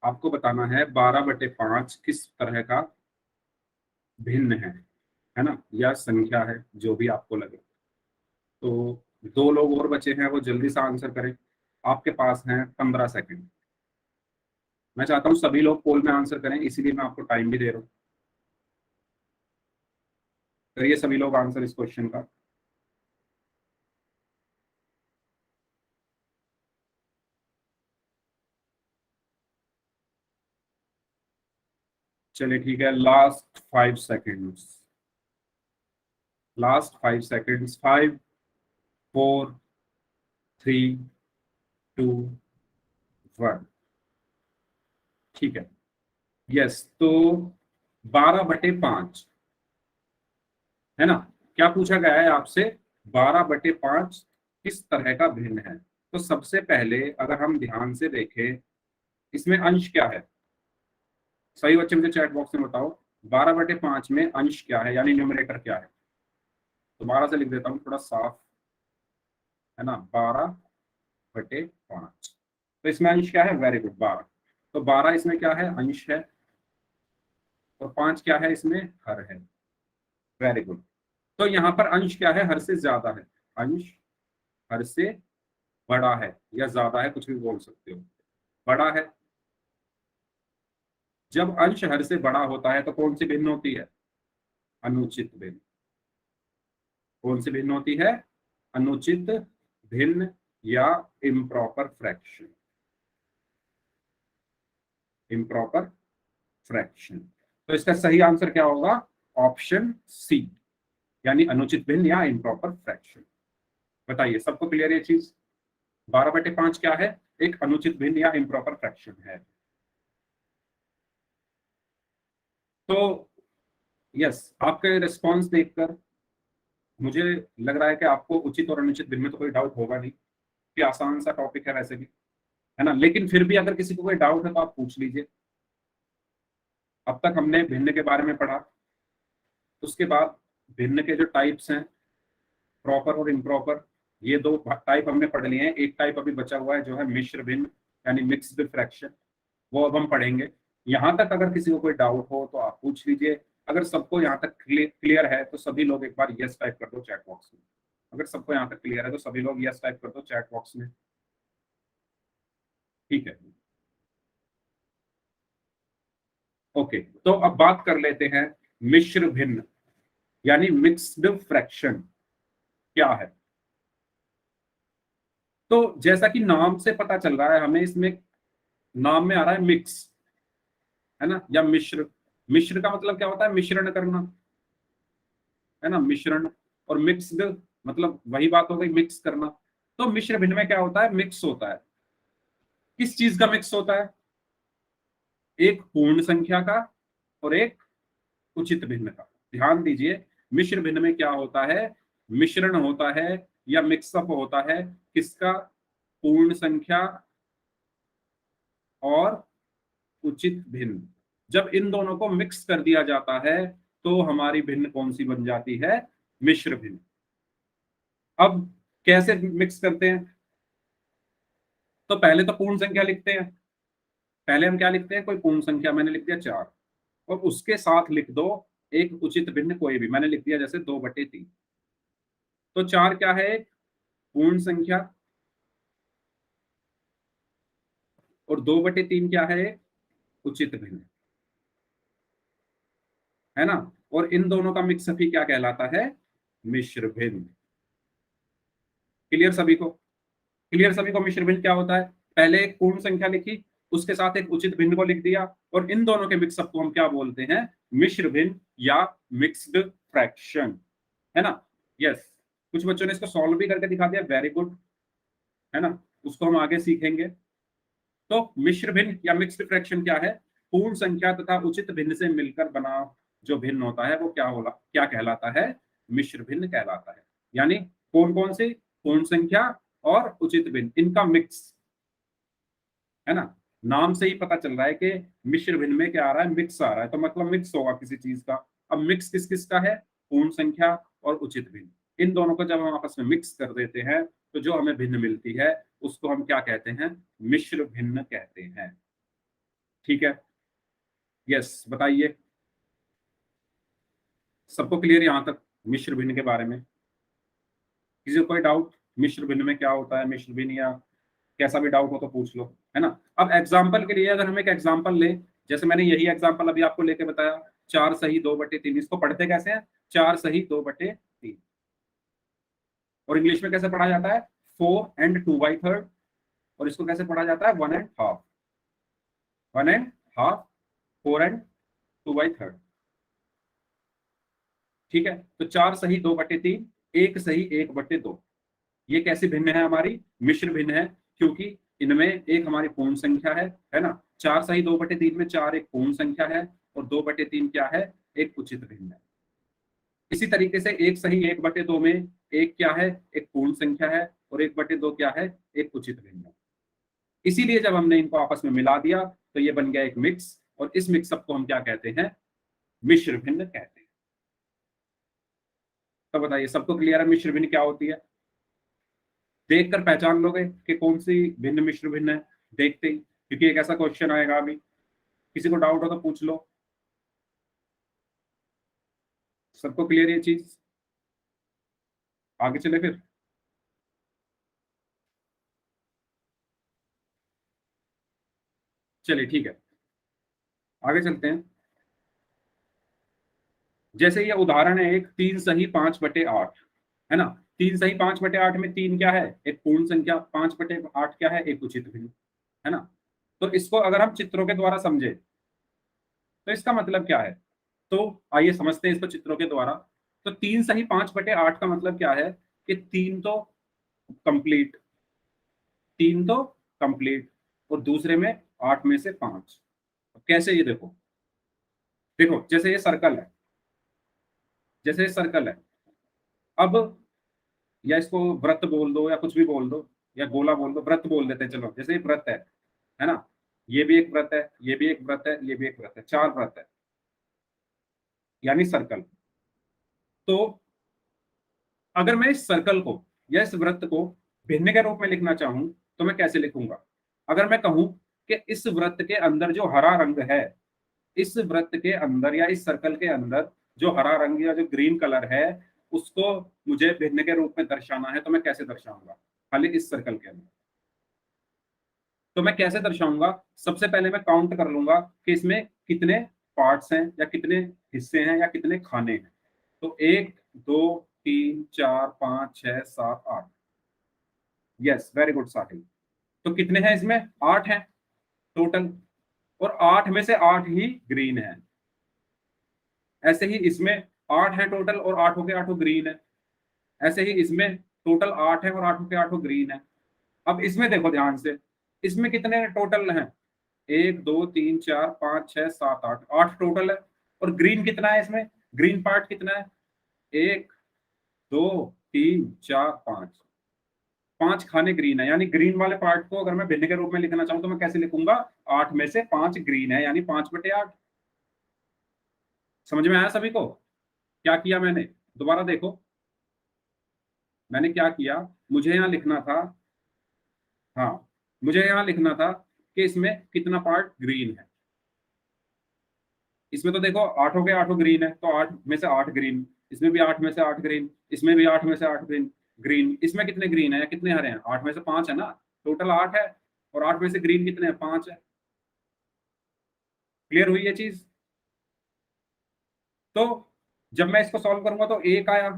आपको बताना है 12/5 किस तरह का भिन्न है ना, या संख्या है, जो भी आपको लगे। तो दो लोग और बचे हैं, वो जल्दी से आंसर करें। आपके पास हैं 15 सेकंड। मैं चाहता हूँ सभी लोग पोल में आंसर करें, इसीलिए मैं आपको टाइम भी दे रहा हूँ। करिए सभी लोग आंसर इस क्वेश्चन का। चलिए ठीक है, लास्ट 5 सेकेंड्स। Last 5 seconds. 5, 4, 3, 2, 1। ठीक है, यस। तो 12/5, है ना, क्या पूछा गया है आपसे, 12/5 किस तरह का भिन्न है। तो सबसे पहले अगर हम ध्यान से देखें, इसमें अंश क्या है। सही बच्चे मुझे चैट बॉक्स में बताओ, 12/5 में अंश क्या है, यानी न्यूमरेटर क्या है। दोबारा से लिख देता हूँ थोड़ा साफ, है ना। 12/5, तो इसमें अंश क्या है, वेरी गुड, 12। तो 12 इसमें क्या है, अंश है। और 5 क्या है, इसमें हर है। Very good. तो यहाँ पर अंश क्या है, हर से ज्यादा है। अंश हर से बड़ा है या ज्यादा है, कुछ भी बोल सकते हो, बड़ा है। जब अंश हर से बड़ा होता है तो कौन सी भिन्न होती है? अनुचित भिन्न। कौन सी भिन्न होती है? अनुचित भिन्न या इम्प्रॉपर फ्रैक्शन। Improper fraction. तो इसका सही आंसर क्या होगा? ऑप्शन सी, यानी अनुचित भिन्न या इम्प्रॉपर फ्रैक्शन। बताइए, सबको क्लियर ये चीज? 12/5 क्या है? एक अनुचित भिन्न या इम्प्रॉपर फ्रैक्शन है। तो यस, आपके रिस्पॉन्स देखकर मुझे लग रहा है कि आपको उचित और अनुचित भिन्न में तो कोई डाउट होगा नहीं, कि आसान सा टॉपिक है वैसे भी, है ना। लेकिन फिर भी अगर किसी को कोई डाउट है तो आप पूछ लीजिए। अब तक हमने भिन्न के बारे में पढ़ा, उसके बाद भिन्न के जो टाइप्स हैं, प्रॉपर और इम्प्रॉपर, ये दो टाइप हमने पढ़ लिए हैं। एक टाइप अभी बचा हुआ है जो है मिश्र भिन्न, यानी मिक्स्ड फ्रैक्शन, वो अब हम पढ़ेंगे। यहाँ तक अगर किसी को कोई डाउट हो तो आप पूछ लीजिए। अगर सबको यहाँ तक क्लियर है तो सभी लोग एक बार यस टाइप कर दो चैट बॉक्स में। अगर सबको यहाँ तक क्लियर है तो सभी लोग यस टाइप कर दो चैट बॉक्स में। ठीक है, ओके। तो अब बात कर लेते हैं मिश्र भिन्न यानी मिक्स्ड फ्रैक्शन क्या है। तो जैसा कि नाम से पता चल रहा है हमें, इसमें नाम में आ रहा है मिक्स, है ना, या मिश्र। मिश्र का मतलब क्या होता है? मिश्रण करना, है ना, मिश्रण। और मिक्स्ड मतलब वही बात हो गई, मिक्स करना। तो मिश्र भिन्न में क्या होता है? मिक्स होता है। किस चीज का मिक्स होता है? एक पूर्ण संख्या का और एक उचित भिन्न का। ध्यान दीजिए, मिश्र भिन्न में क्या होता है? मिश्रण होता है या मिक्सअप होता है। किसका? पूर्ण संख्या और उचित भिन्न। जब इन दोनों को मिक्स कर दिया जाता है तो हमारी भिन्न कौन सी बन जाती है? मिश्र भिन्न। अब कैसे मिक्स करते हैं? तो पहले तो पूर्ण संख्या लिखते हैं। पहले हम क्या लिखते हैं? कोई पूर्ण संख्या, मैंने लिख दिया 4, और उसके साथ लिख दो एक उचित भिन्न कोई भी, मैंने लिख दिया जैसे 2/3। तो 4 क्या है? पूर्ण संख्या, और 2/3 क्या है? उचित भिन्न, है ना। और इन दोनों का मिक्सअप ही क्या कहलाता है? मिश्र भिन्न। क्लियर सभी को? क्लियर सभी को? मिश्र भिन्न क्या होता है? पहले एक पूर्ण संख्या लिखी, उसके साथ एक उचित भिन्न को लिख दिया, और इन दोनों के मिक्सअप को हम क्या बोलते हैं? मिश्र भिन्न या मिक्स्ड फ्रैक्शन, है ना। यस, कुछ बच्चों ने इसको सॉल्व भी करके दिखा दिया, वेरी गुड, है ना। उसको हम आगे सीखेंगे। तो मिश्र भिन्न या मिक्स्ड फ्रैक्शन क्या है? पूर्ण संख्या तथा उचित भिन्न से मिलकर बना जो भिन्न होता है वो क्या कहलाता है? मिश्र भिन्न कहलाता है। यानी कौन कौन से? पूर्ण संख्या और उचित भिन्न, इनका मिक्स, है ना। नाम से ही पता चल रहा है कि मिश्र भिन्न में क्या आ रहा है? मिक्स आ रहा है, तो मतलब मिक्स होगा किसी चीज का। अब मिक्स किस किस का है? पूर्ण संख्या और उचित भिन्न। इन दोनों को जब हम आपस में मिक्स कर देते हैं तो जो हमें भिन्न मिलती है उसको हम क्या कहते हैं? मिश्र भिन्न कहते हैं। ठीक है, यस, बताइए, सबको क्लियर यहां तक मिश्र भिन्न के बारे में? किसी को कोई डाउट मिश्र भिन्न में क्या होता है? मिश्र भिन्न या कैसा भी डाउट हो तो पूछ लो, है ना। अब एग्जाम्पल के लिए अगर हम एक एग्जाम्पल लें, जैसे मैंने यही एग्जाम्पल अभी आपको लेके बताया, 4 सही 2/3। इसको पढ़ते कैसे हैं? 4 सही 2/3। और इंग्लिश में कैसे पढ़ा जाता है? 4 and 2/3। और इसको कैसे पढ़ा जाता है? 1.5। 1.5, 4 and 2/3। ठीक है, तो 4 सही 2/3, 1 सही 1/2। ये कैसी भिन्न है? हमारी मिश्र भिन्न है, क्योंकि इनमें एक हमारी पूर्ण संख्या है ना। 4 सही 2/3 में 4 एक पूर्ण संख्या है, और 2/3 क्या है? एक उचित भिन्न है। इसी तरीके से 1 सही 1/2 में एक क्या है? एक पूर्ण संख्या है, और 1/2 क्या है? एक उचित भिन्न है। इसीलिए जब हमने इनको आपस में मिला दिया तो ये बन गया एक मिक्स, और इस मिक्सअप को हम क्या कहते हैं? मिश्र भिन्न कहते हैं। तो बताइए, सबको क्लियर है मिश्र भिन्न क्या होती है? देखकर पहचान लोगे कि कौन सी भिन्न मिश्र भिन्न है, देखते ही, क्योंकि एक ऐसा क्वेश्चन आएगा अभी। किसी को डाउट हो तो पूछ लो। सबको क्लियर ये चीज? आगे चले फिर। चलिए ठीक है, आगे चलते हैं। जैसे ये उदाहरण है एक 3 सही 5/8, है ना। 3 सही 5/8 में 3 क्या है, एक पूर्ण संख्या, 5/8 क्या है, एक उचित भिन्न, है ना। तो इसको अगर हम चित्रों के द्वारा समझे तो इसका मतलब क्या है, तो आइए समझते हैं इसको चित्रों के द्वारा। तो 3 सही 5/8 का मतलब क्या है कि कंप्लीट तीन तो कंप्लीट और दूसरे में 8 में से 5। कैसे, ये देखो, देखो जैसे ये सर्कल है, जैसे ये सर्कल है, अब या इसको व्रत बोल दो या कुछ भी बोल दो, या गोला बोल दो, व्रत बोल देते हैं, चलो जैसे ये व्रत है ना। ये भी एक व्रत है, ये भी एक व्रत है, ये भी एक व्रत है, 4 व्रत है, यानी सर्कल। तो अगर मैं इस सर्कल को या इस वृत्त को भिन्न के रूप में लिखना चाहूं तो मैं कैसे लिखूंगा। अगर मैं कहूं कि इस वृत्त के अंदर जो हरा रंग है, इस वृत्त के अंदर या इस सर्कल के अंदर जो हरा रंग या जो ग्रीन कलर है, उसको मुझे भिन्न के रूप में दर्शाना है, तो मैं कैसे दर्शाऊंगा खाली इस सर्कल के अंदर। तो मैं कैसे दर्शाऊंगा, सबसे पहले मैं काउंट कर लूंगा कि इसमें कितने पार्ट्स हैं या कितने हिस्से हैं या कितने खाने हैं। तो 1 2 3 4 5 6 7 8, यस वेरी गुड साथी। तो कितने हैं इसमें, 8 हैं टोटल, और 8 में से 8 ही ग्रीन है। ऐसे ही इसमें 8 है टोटल और 8 के 8 ग्रीन है। ऐसे ही इसमें टोटल 8 है और 8 के 8 ग्रीन है। अब इसमें देखो ध्यान से, इसमें कितने टोटल हैं, 1 2 3 4 5 6 7 8, 8 टोटल है। और ग्रीन कितना है इसमें, ग्रीन पार्ट कितना है, 1 2 3 4 5, 5 खाने ग्रीन है। यानी ग्रीन वाले पार्ट को अगर मैं भिन्न के रूप में लिखना चाहूं तो मैं कैसे लिखूंगा, 8 में से 5 ग्रीन है, यानी 5/8। समझ में आया सभी को, क्या किया मैंने, दोबारा देखो मैंने क्या किया। मुझे यहाँ लिखना था, हाँ मुझे यहाँ लिखना था कि इसमें कितना पार्ट ग्रीन है। इसमें तो देखो 8 के 8 ग्रीन है, तो 8 में से 8 ग्रीन, इसमें भी 8 में से 8 ग्रीन, इसमें भी 8 में से 8 ग्रीन। ग्रीन इसमें कितने ग्रीन है या कितने हरे हैं, 8 में से 5 है ना, टोटल 8 है, और 8 में से ग्रीन कितने हैं, 5 है। क्लियर हुई ये चीज। तो जब मैं इसको सॉल्व करूंगा तो 1 आया,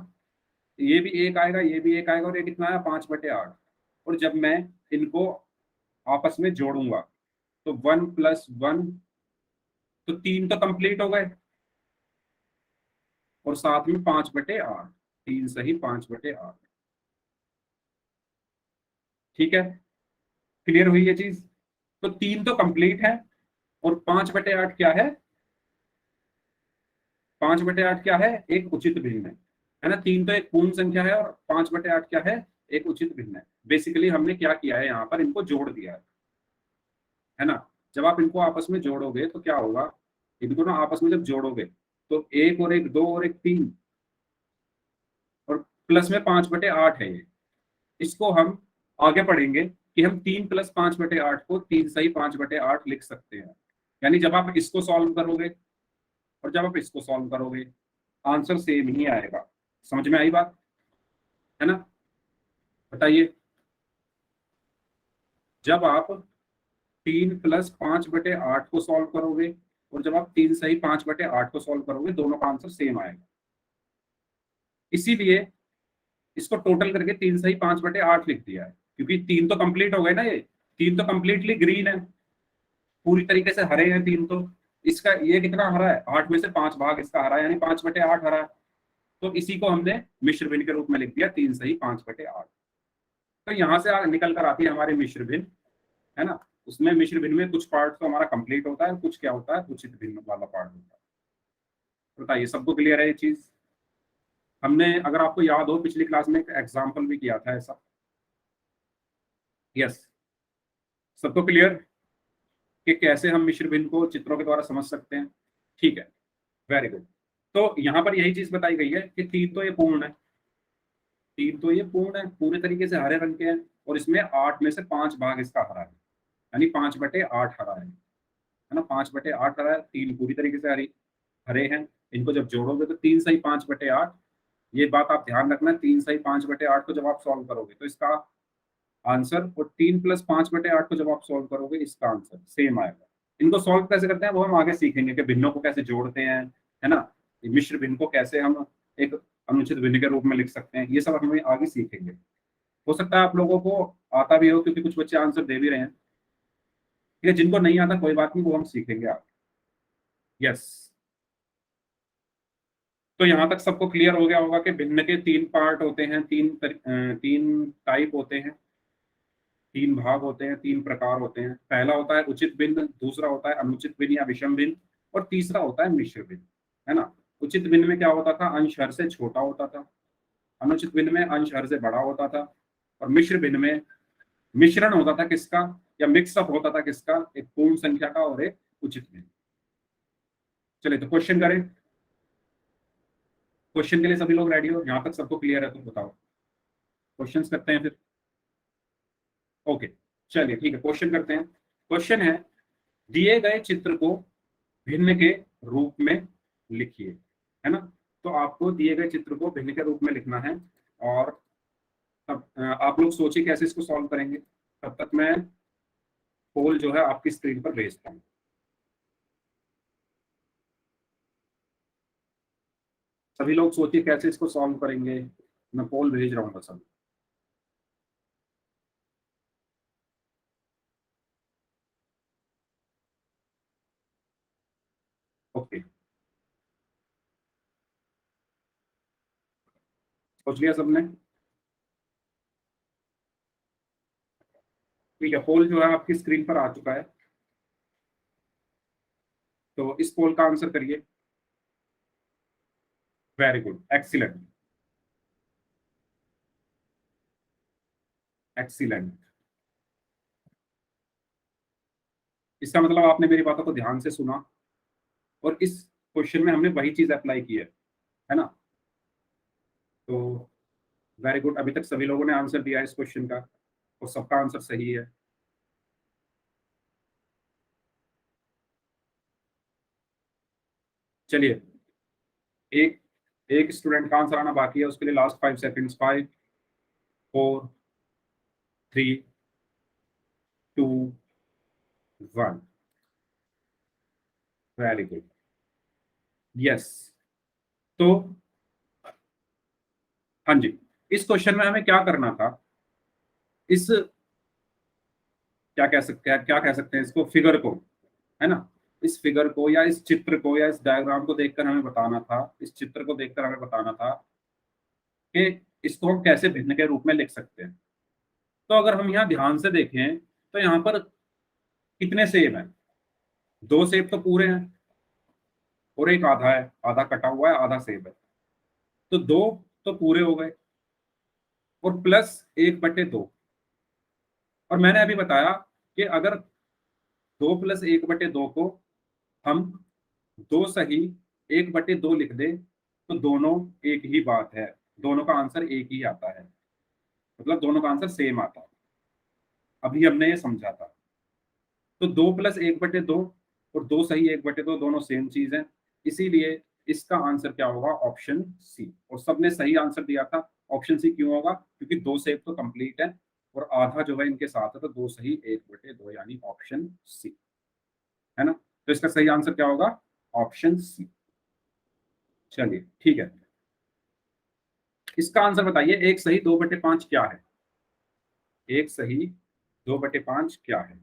ये भी 1 आएगा, ये भी 1 आएगा, और ये कितना आया, 5/8। और जब मैं इनको आपस में जोड़ूंगा तो 1 + 1, तो 3 तो कंप्लीट हो गए, और साथ में 5/8, 3 सही 5/8। ठीक है, क्लियर हुई ये चीज। तो 3 तो कंप्लीट है, और 5/8 क्या है, 5/8 क्या है, एक उचित भिन्न है ना। 3 तो एक पूर्ण संख्या है, और 5/8 क्या है, एक उचित भिन्न है। बेसिकली हमने क्या किया है, यहाँ पर इनको जोड़ दिया है ना। जब आप इनको आपस में जोड़ोगे तो क्या होगा, इनको ना आपस में जब जोड़ोगे तो 1 और 1 2 और 1 3, और प्लस में 5/8 है ये। इसको हम आगे पढ़ेंगे कि हम 3 + 5/8 को 3 सही 5/8 लिख सकते हैं। यानी जब आप इसको सॉल्व करोगे और जब आप इसको सॉल्व करोगे, आंसर सेम ही आएगा। समझ में आई बात, है ना। बताइए, जब आप 3 + 5/8 को सॉल्व करोगे और जब आप 3 सही 5/8 को सॉल्व करोगे, दोनों का आंसर सेम आएगा। इसीलिए इसको टोटल करके 3 सही 5/8 लिख दिया है, क्योंकि 3 तो कंप्लीट हो गए ना, ये 3 तो कंप्लीटली ग्रीन है, पूरी तरीके से हरे हैं 3 तो। इसका ये कितना हरा है, 8 में से 5 भाग इसका हरा है, यानी 5/8 हरा है। तो इसी को हमने मिश्र भिन्न के रूप में लिख दिया, 3 सही 5/8। तो यहाँ से निकल कर आती है हमारी मिश्र भिन्न, है ना। उसमें मिश्र भिन्न में कुछ पार्ट तो हमारा कंप्लीट होता है, कुछ क्या होता है, उचित भिन्न वाला पार्ट होता है। बताइए सबको क्लियर है ये चीज। हमने, अगर आपको याद हो, पिछली क्लास में एक एग्जाम्पल भी किया था ऐसा। यस, सबको क्लियर कि कैसे हम मिश्र भिन्न को चित्रों के द्वारा समझ सकते हैं। ठीक है, वेरी गुड। तो यहाँ पर यही चीज बताई गई है कि 3 तो ये पूर्ण है, 3 तो ये पूर्ण है, पूरे तरीके से हरे रंग के हैं, और इसमें 8 में से 5 भाग इसका हरा है, यानी 5/8 हरा है ना। 5/8 हरा है, 3 पूरी तरीके से हरे हैं। इनको जब जोड़ोगे तो 3 सही 5/8, ये बात आप ध्यान रखना, 3 सही 5/8 को जब आप सॉल्व करोगे तो इसका आंसर, और 3 + 5/8 को जब आप सॉल्व करोगे इसका आंसर सेम आएगा। इनको सॉल्व कैसे करते हैं वो हम आगे सीखेंगे कि भिन्नों को कैसे जोड़ते हैं, है ना, मिश्र भिन्न को कैसे हम एक अनुचित भिन्न के रूप में लिख सकते हैं, ये सब हम आगे सीखेंगे। हो सकता है आप लोगों को आता भी हो, क्योंकि कुछ बच्चे आंसर दे भी रहे हैं। ठीक है, जिनको नहीं आता कोई बात नहीं, वो हम सीखेंगे आगे। यस, तो यहाँ तक सबको क्लियर हो गया होगा कि भिन्न के तीन पार्ट होते हैं, तीन टाइप होते हैं, तीन भाग होते हैं, तीन प्रकार होते हैं। पहला होता है उचित भिन्न, दूसरा होता है अनुचित भिन्न या विषम भिन्न, और तीसरा होता है मिश्र भिन्न, है ना। उचित भिन्न में क्या होता था, अंश हर से छोटा होता था। अनुचित भिन्न में अंश हर से बड़ा होता था। और मिश्र भिन्न में मिश्रण होता था किसका, या मिक्सअप होता था किसका, एक पूर्ण संख्या का और एक उचित भिन्न। चलिए तो क्वेश्चन करें। क्वेश्चन के लिए सभी लोग रेडी हो, यहाँ तक सबको क्लियर है तो बताओ, क्वेश्चंस करते हैं फिर। ओके, चलिए ठीक है, क्वेश्चन करते हैं। क्वेश्चन है, दिए गए चित्र को भिन्न के रूप में लिखिए, है ना। तो आपको दिए गए चित्र को भिन्न के रूप में लिखना है, और तब आप लोग सोचिए कैसे इसको सॉल्व करेंगे। तब तक मैं पोल जो है आपकी स्क्रीन पर भेजता हूँ। सभी लोग सोचिए कैसे इसको सॉल्व करेंगे, मैं पोल भेज रहा हूँ बस अभी। ओके, सोच लिया सबने। ठीक है, पोल जो है आपकी स्क्रीन पर आ चुका है, तो इस पोल का आंसर करिए। Very good, excellent, excellent. इसका मतलब आपने मेरी बातों को ध्यान से सुना, और इस क्वेश्चन में हमने वही चीज अप्लाई की है ना। तो वेरी गुड, अभी तक सभी लोगों ने आंसर दिया है इस क्वेश्चन का, और सबका आंसर सही है। चलिए, एक एक स्टूडेंट का आंसर आना बाकी है, उसके लिए last 5 seconds. 5, 4, 3, 2, 1। Very good, yes. तो हाँ जी, इस क्वेश्चन में हमें क्या करना था, इस क्या कह सकते हैं इसको, फिगर को, है ना। इस फिगर को या इस चित्र को या इस डायग्राम को देखकर हमें बताना था, इस चित्र को देखकर हमें बताना था कि इसको हम कैसे भिन्न के रूप में लिख सकते हैं। तो अगर हम यहाँ ध्यान से देखें तो यहाँ पर कितने सेब हैं, दो सेब तो पूरे हैं, और एक आधा है, आधा कटा हुआ है, आधा सेब है। तो दो तो पूरे हो गए, और प्लस 1/2। और मैंने अभी बताया कि अगर 2 + 1/2 को हम 2 सही 1/2 लिख दे, तो दोनों एक ही बात है, दोनों का आंसर एक ही आता है, मतलब दोनों का आंसर सेम आता है। अभी हमने ये समझा था। तो 2 + 1/2 और 2 सही 1/2 दोनों सेम चीज है, इसीलिए इसका आंसर क्या होगा, ऑप्शन सी। और सबने सही आंसर दिया था। ऑप्शन सी क्यों होगा, क्योंकि दो सेब तो कंप्लीट है, और आधा जो है इनके साथ है, तो 2 सही 1/2 यानी ऑप्शन सी, है ना। तो इसका सही आंसर क्या होगा, ऑप्शन सी। चलिए ठीक है, इसका आंसर बताइए, 1 सही 2/5 क्या है, 1 सही 2/5 क्या है।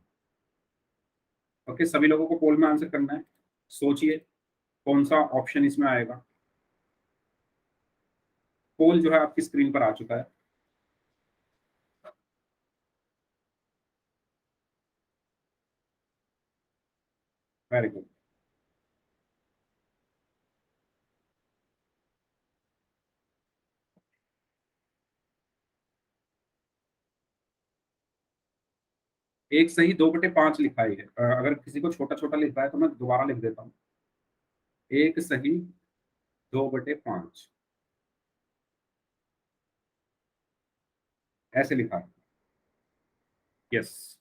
ओके, सभी लोगों को पोल में आंसर करना है, सोचिए कौन सा ऑप्शन इसमें आएगा। पोल जो है आपकी स्क्रीन पर आ चुका है। वेरी गुड, एक सही 2/5 लिखा ही है। अगर किसी को छोटा छोटा लिखा है तो मैं दोबारा लिख देता हूँ, 1 सही 2/5 ऐसे लिखा है। यस,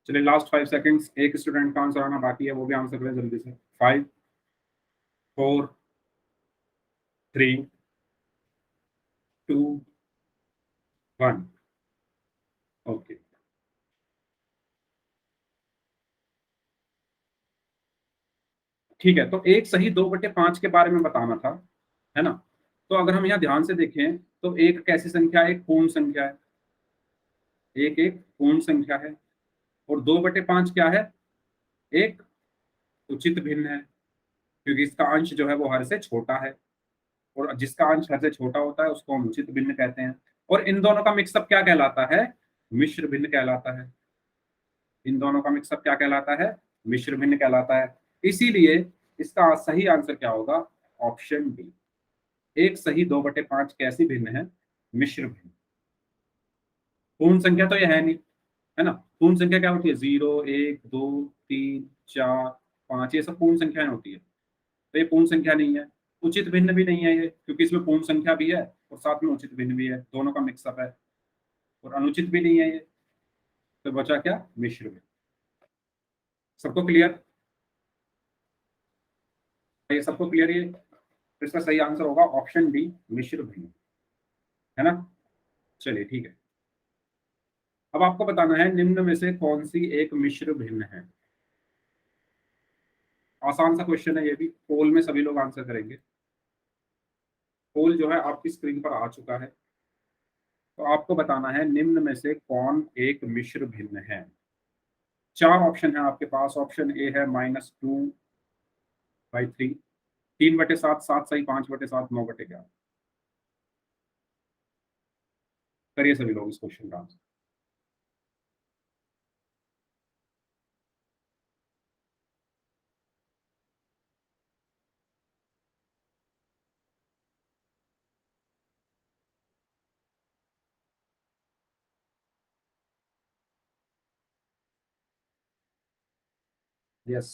चलिए लास्ट 5 सेकंड्स, एक स्टूडेंट का आंसर आना बाकी है, वो भी आंसर करें जल्दी से। 5, 4, 3, 2, 1। ठीक है, तो एक सही 2/5 के बारे में बताना था, है ना? तो अगर हम यहाँ ध्यान से देखें तो एक कैसी संख्या है? एक पूर्ण संख्या है। एक पूर्ण संख्या है और 2/5 क्या है? एक उचित भिन्न है, क्योंकि इसका अंश जो है वो हर से छोटा है और जिसका अंश हर से छोटा होता है उसको हम उचित भिन्न कहते हैं। और इन दोनों का मिक्सअप क्या कहलाता है? मिश्र भिन्न कहलाता है। इन दोनों का मिक्सअप क्या कहलाता है? मिश्र भिन्न कहलाता है। इसीलिए इसका सही आंसर क्या होगा? Option D. एक सही 2/5 कैसी भिन्न है? मिश्र भिन्न। पूर्ण संख्या तो ये है नहीं, है ना? पूर्ण संख्या क्या होती है? 0, 1, 2, 3, 4, 5, ये सब पूर्ण संख्याएं होती है। तो ये पूर्ण संख्या नहीं है। उचित भिन्न भी नहीं है ये, क्योंकि इसमें पूर्ण संख्या भी है और साथ में उचित भिन्न भी है, दोनों का मिक्सअप है। और अनुचित भी नहीं है ये। तो बचा क्या? मिश्र भिन्न। सबको क्लियर? ये सबको क्लियर? ये तो इसका सही आंसर होगा ऑप्शन डी, मिश्र भिन्न, है ना? चलिए ठीक है। अब आपको बताना है निम्न में से कौन सी एक मिश्र भिन्न है। आसान सा क्वेश्चन है ये भी, पोल में सभी लोग आंसर करेंगे। पोल जो है आपकी स्क्रीन पर आ चुका है। तो आपको बताना है निम्न में से कौन एक मिश्र भिन्न है। 4 ऑप्शन है आपके पास। ऑप्शन ए है -2/3, 3/7, 7 सही, 5/7, 9/11। करिए सभी लोग इस क्वेश्चन का आंसर। यस,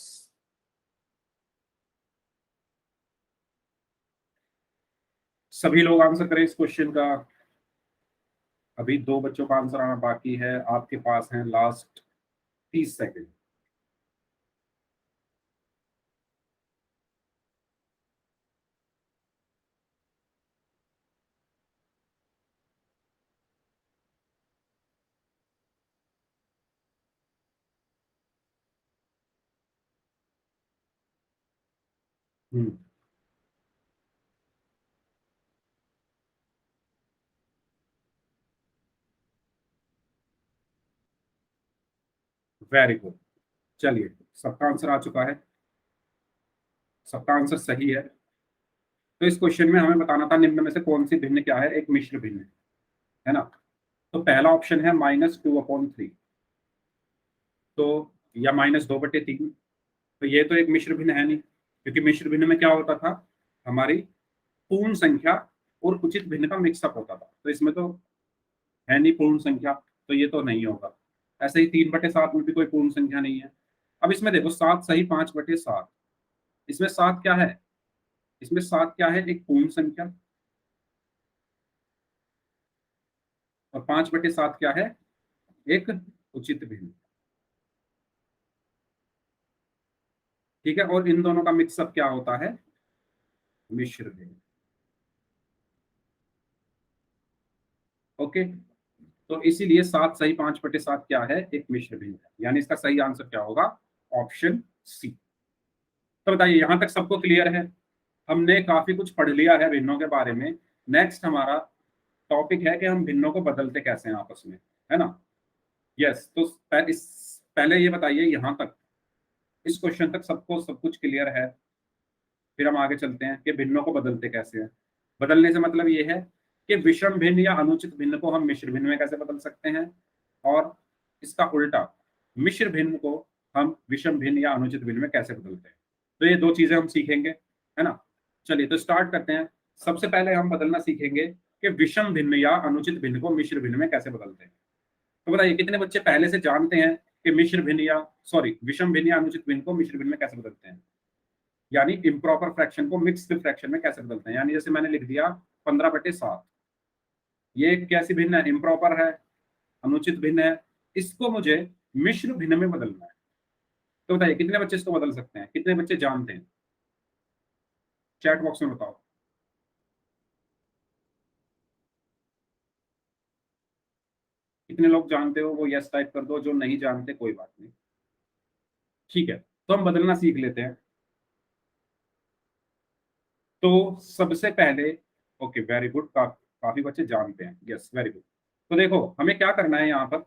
सभी लोग आंसर करें इस क्वेश्चन का। अभी 2 बच्चों का आंसर आना बाकी है। आपके पास है लास्ट 30 सेकंड। हम्म, वेरी गुड। चलिए, सबका आंसर आ चुका है, सबका आंसर सही है। तो इस क्वेश्चन में हमें बताना था निम्न में से कौन सी भिन्न क्या है? एक मिश्र भिन्न, है ना? तो पहला ऑप्शन है -2/3, तो या -2/3। तो ये तो एक मिश्र भिन्न है नहीं, क्योंकि मिश्र भिन्न में क्या होता था? हमारी पूर्ण संख्या और उचित भिन्न का मिक्सअप होता था। तो इसमें तो है नहीं पूर्ण संख्या, तो ये तो नहीं होगा। ऐसे ही 3/7 में भी कोई पूर्ण संख्या नहीं है। अब इसमें देखो 7 सही, 5/7। इसमें 7 क्या है? इसमें 7 क्या है? एक पूर्ण संख्या। और 5/7 क्या है? एक उचित भिन्न। ठीक है, और इन दोनों का मिक्सअप क्या होता है? मिश्र भिन्न। ओके, तो इसीलिए 7 सही, 5/7 क्या है? एक मिश्र भिन्न है। यानी इसका सही आंसर क्या होगा? Option C. तो बताइए, यहां तक सबको क्लियर है? हमने काफी कुछ पढ़ लिया है भिन्नों के बारे में। नेक्स्ट हमारा टॉपिक है कि हम भिन्नों को बदलते कैसे हैं आपस में, है ना? यस, तो पहले ये बताइए यहाँ तक, इस क्वेश्चन तक सबको सब कुछ क्लियर है? फिर हम आगे चलते हैं कि भिन्नों को बदलते कैसे हैं। बदलने से मतलब ये है कि विषम भिन्न या अनुचित भिन्न को हम मिश्र भिन्न में कैसे बदल सकते हैं, और इसका उल्टा मिश्र भिन्न को हम विषम भिन्न या अनुचित भिन्न में कैसे बदलते हैं। तो ये 2 चीजें हम सीखेंगे, है ना? चलिए तो स्टार्ट करते हैं। सबसे पहले हम बदलना सीखेंगे कि विषम भिन्न या अनुचित भिन्न को मिश्र भिन्न में कैसे बदलते हैं। तो बताइए कितने बच्चे पहले से जानते हैं कि मिश्र भिन्न या सॉरी विषम भिन्न या अनुचित भिन्न को मिश्र भिन्न में कैसे बदलते हैं? यानी इम्प्रॉपर फ्रैक्शन को मिक्स्ड फ्रैक्शन में कैसे बदलते हैं। यानी जैसे मैंने लिख दिया 15/7, ये कैसी भिन्न है? इम्प्रॉपर है, अनुचित भिन्न है। इसको मुझे मिश्र भिन्न में बदलना है। तो बताइए कितने बच्चे इसको बदल सकते हैं? कितने बच्चे जानते हैं? चैट बॉक्स में बताओ। कितने लोग जानते हो वो यस टाइप कर दो, जो नहीं जानते कोई बात नहीं। ठीक है, तो हम बदलना सीख लेते हैं। तो सबसे पहले, ओके वेरी गुड, काफी बच्चे जानते हैं, यस वेरी गुड। तो देखो हमें क्या करना है यहाँ पर,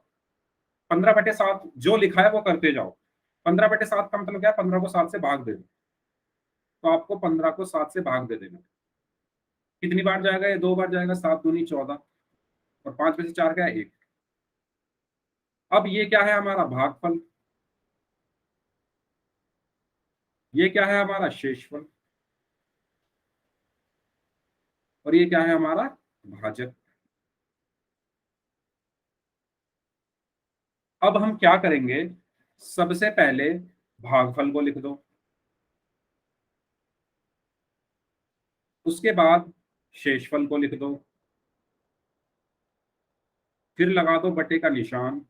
15/7 जो लिखा है वो करते जाओ। 15/7 का मतलब क्या है, 15 को 7 से भाग दे दो। तो आपको 15 को 7 से भाग दे देना। कितनी बार जाएगा, ये 2 बार जाएगा, 7 दूनी 14, और 5 में से 4 क्या है, 1। अब ये क्या है, हमारा भागफल। ये क्या है, हमारा शेषफल। और ये क्या है, हमारा भाजक। अब हम क्या करेंगे, सबसे पहले भागफल को लिख दो, उसके बाद शेषफल को लिख दो, फिर लगा दो बटे का निशान,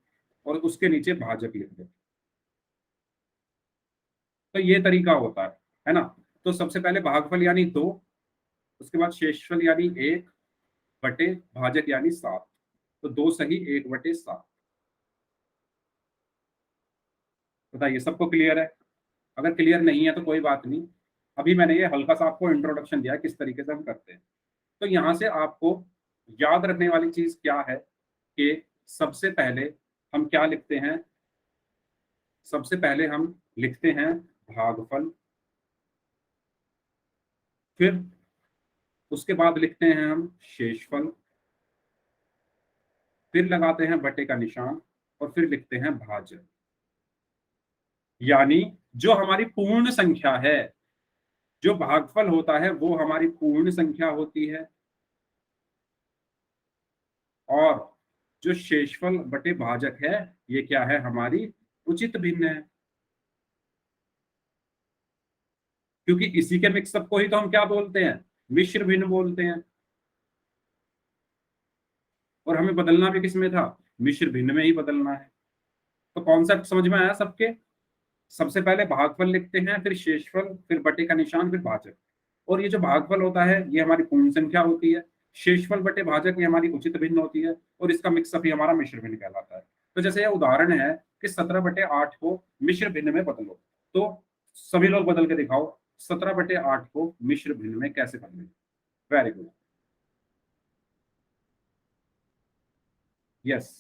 और उसके नीचे भाजक लिख दो। तो ये तरीका होता है ना। तो सबसे पहले भागफल यानी 2, उसके बाद शेषफल यानी 1 बटे भाजक यानी 7। तो 2 सही 1/7। बताइए सबको क्लियर है? अगर क्लियर नहीं है तो कोई बात नहीं, अभी मैंने ये हल्का सा आपको इंट्रोडक्शन दिया किस तरीके से हम करते हैं। तो यहाँ से आपको याद रखने वाली चीज क्या है कि सबसे पहले हम क्या लिखते हैं, सबसे पहले हम लिखते हैं भागफल, फिर उसके बाद लिखते हैं हम शेषफल, फिर लगाते हैं बटे का निशान, और फिर लिखते हैं भाजक। यानी जो हमारी पूर्ण संख्या है, जो भागफल होता है वो हमारी पूर्ण संख्या होती है, और जो शेषफल बटे भाजक है ये क्या है, हमारी उचित भिन्न है। क्योंकि इसी के मिक्सअप को ही तो हम क्या बोलते हैं, मिश्र भिन्न बोलते हैं। और हमें बदलना भी किस में था, मिश्र भिन्न में ही बदलना है। तो कॉन्सेप्ट समझ में आया सबके? सबसे पहले भागफल लिखते हैं, फिर शेषफल, फिर बटे का निशान, फिर भाजक। और ये जो भागफल होता है ये हमारी पूर्ण संख्या होती है, शेषफल बटे भाजक ये हमारी उचित भिन्न होती है, और इसका मिक्सअप ही हमारा मिश्र भिन्न कहलाता है। तो जैसे ये उदाहरण है कि 17/8 को मिश्र भिन्न में बदलो, तो सभी लोग बदल के दिखाओ 17/8 को मिश्र भिन्न में कैसे बदलें। Very good, yes.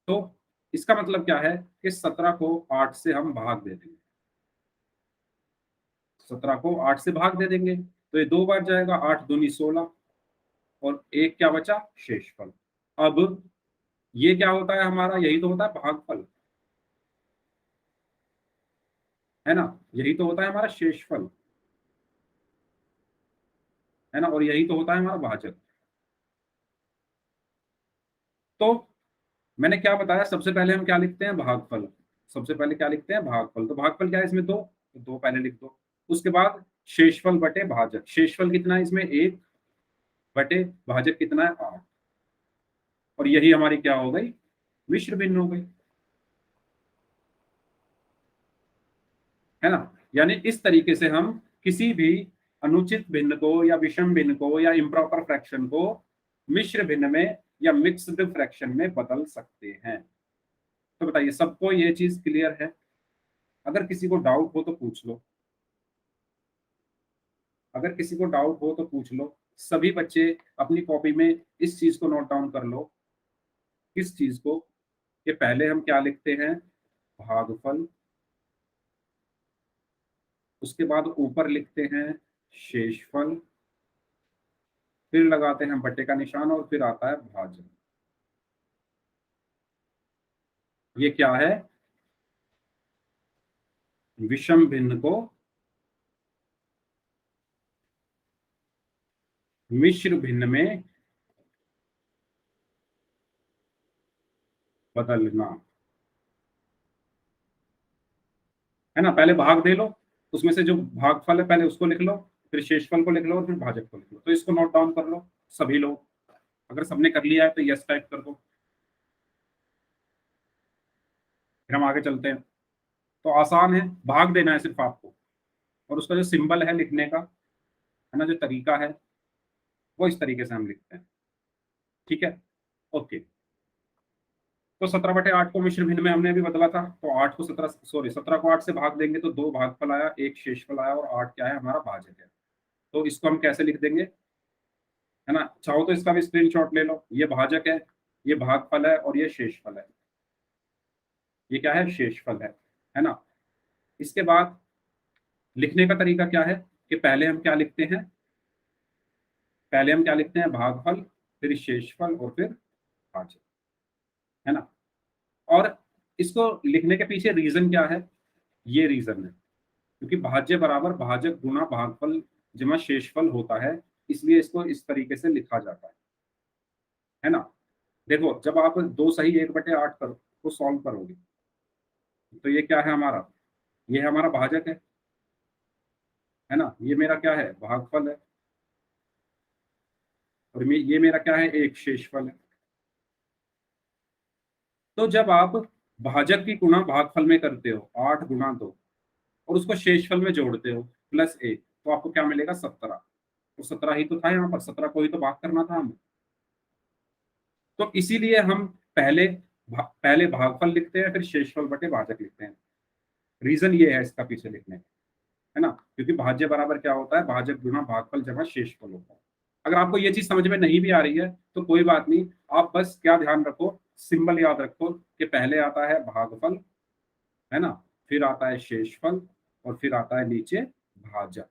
तो इसका मतलब क्या है कि 17 को 8 से हम भाग दे देंगे, 17 को 8 से भाग दे देंगे, तो ये 2 बार जाएगा, 8 दूनी 16, और एक क्या बचा, शेषफल। अब ये क्या होता है हमारा, यही तो होता है भागफल, है ना। यही तो होता है हमारा शेषफल, है ना, और यही तो होता है हमारा भाजक। तो मैंने क्या बताया, सबसे पहले हम क्या लिखते हैं, भागफल। सबसे पहले क्या लिखते हैं, भागफल। तो भागफल क्या है इसमें, 2, तो 2 पहले लिख दो। उसके बाद शेषफल बटे भाजक, शेषफल कितना है इसमें, 1 बटे भाजक कितना है, 8। और यही हमारी क्या हो गई, मिश्र भिन्न हो गई, है ना। यानी इस तरीके से हम किसी भी अनुचित भिन्न को या विषम भिन्न को या इम्प्रॉपर फ्रैक्शन को मिश्र भिन्न में या मिक्स्ड फ्रैक्शन में बदल सकते हैं। तो बताइए सबको ये चीज क्लियर है? अगर किसी को डाउट हो तो पूछ लो, अगर किसी को डाउट हो तो पूछ लो। सभी बच्चे अपनी कॉपी में इस चीज को नोट डाउन कर लो, किस चीज को, कि पहले हम क्या लिखते हैं, भागफल, उसके बाद ऊपर लिखते हैं शेषफल, फिर लगाते हैं बट्टे का निशान, और फिर आता है भाजक। ये क्या है, विषम भिन्न को मिश्र भिन्न में बदलना, है ना। पहले भाग दे लो, उसमें से जो भागफल है पहले उसको लिख लो, फिर शेषफल को लिख लो, और फिर भाजक को लिख लो। तो इसको नोट डाउन कर लो सभी लोग। अगर सबने कर लिया है तो यस टाइप कर दो, फिर हम आगे चलते हैं। तो आसान है, भाग देना है सिर्फ आपको, और उसका जो सिंबल है लिखने का, है ना, जो तरीका है वो इस तरीके से हम लिखते हैं, ठीक है। ओके। तो 17/8 को मिश्र भिन्न में हमने अभी बदला था, तो 8 को 17 सॉरी 17 को 8 से भाग देंगे तो 2 भागफल आया, 1 शेषफल आया, और 8 क्या है, हमारा भाजक है। तो इसको हम कैसे लिख देंगे, है ना। चाहो तो इसका भी स्क्रीनशॉट ले लो। ये भाजक है, ये भागफल है, और ये शेषफल है। ये क्या है, शेषफल है ना। इसके बाद लिखने का तरीका क्या है कि पहले हम क्या लिखते हैं, पहले हम क्या लिखते हैं, भागफल, फिर शेषफल, और फिर भाजक, है ना। और इसको लिखने के पीछे रीजन क्या है, ये रीजन है क्योंकि भाज्य बराबर भाजक गुना भागफल जमा शेषफल होता है, इसलिए इसको इस तरीके से लिखा जाता है ना। देखो, जब आप 2 सही 1/8 करो को सॉल्व करोगे, तो ये क्या है हमारा, ये हमारा भाजक है ना। ये मेरा क्या है, भागफल है, और ये मेरा क्या है, एक शेषफल है। तो जब आप भाजक की गुणा भागफल में करते हो 8 × 2, और उसको शेषफल में जोड़ते हो +1, तो आपको क्या मिलेगा, 17। तो 17 ही तो था यहाँ पर, 17 को ही तो भाग करना था हमें। तो इसीलिए हम पहले भागफल लिखते हैं, फिर शेषफल बटे भाजक लिखते हैं। रीजन ये है इसका पीछे लिखने का, है ना, क्योंकि भाज्य बराबर क्या होता है, भाजक गुना भागफल जमा शेषफल होता है। अगर आपको ये चीज समझ में नहीं भी आ रही है तो कोई बात नहीं, आप बस क्या ध्यान रखो, सिंबल याद रखो कि पहले आता है भागफल, है ना, फिर आता है शेषफल, और फिर आता है नीचे भाजक।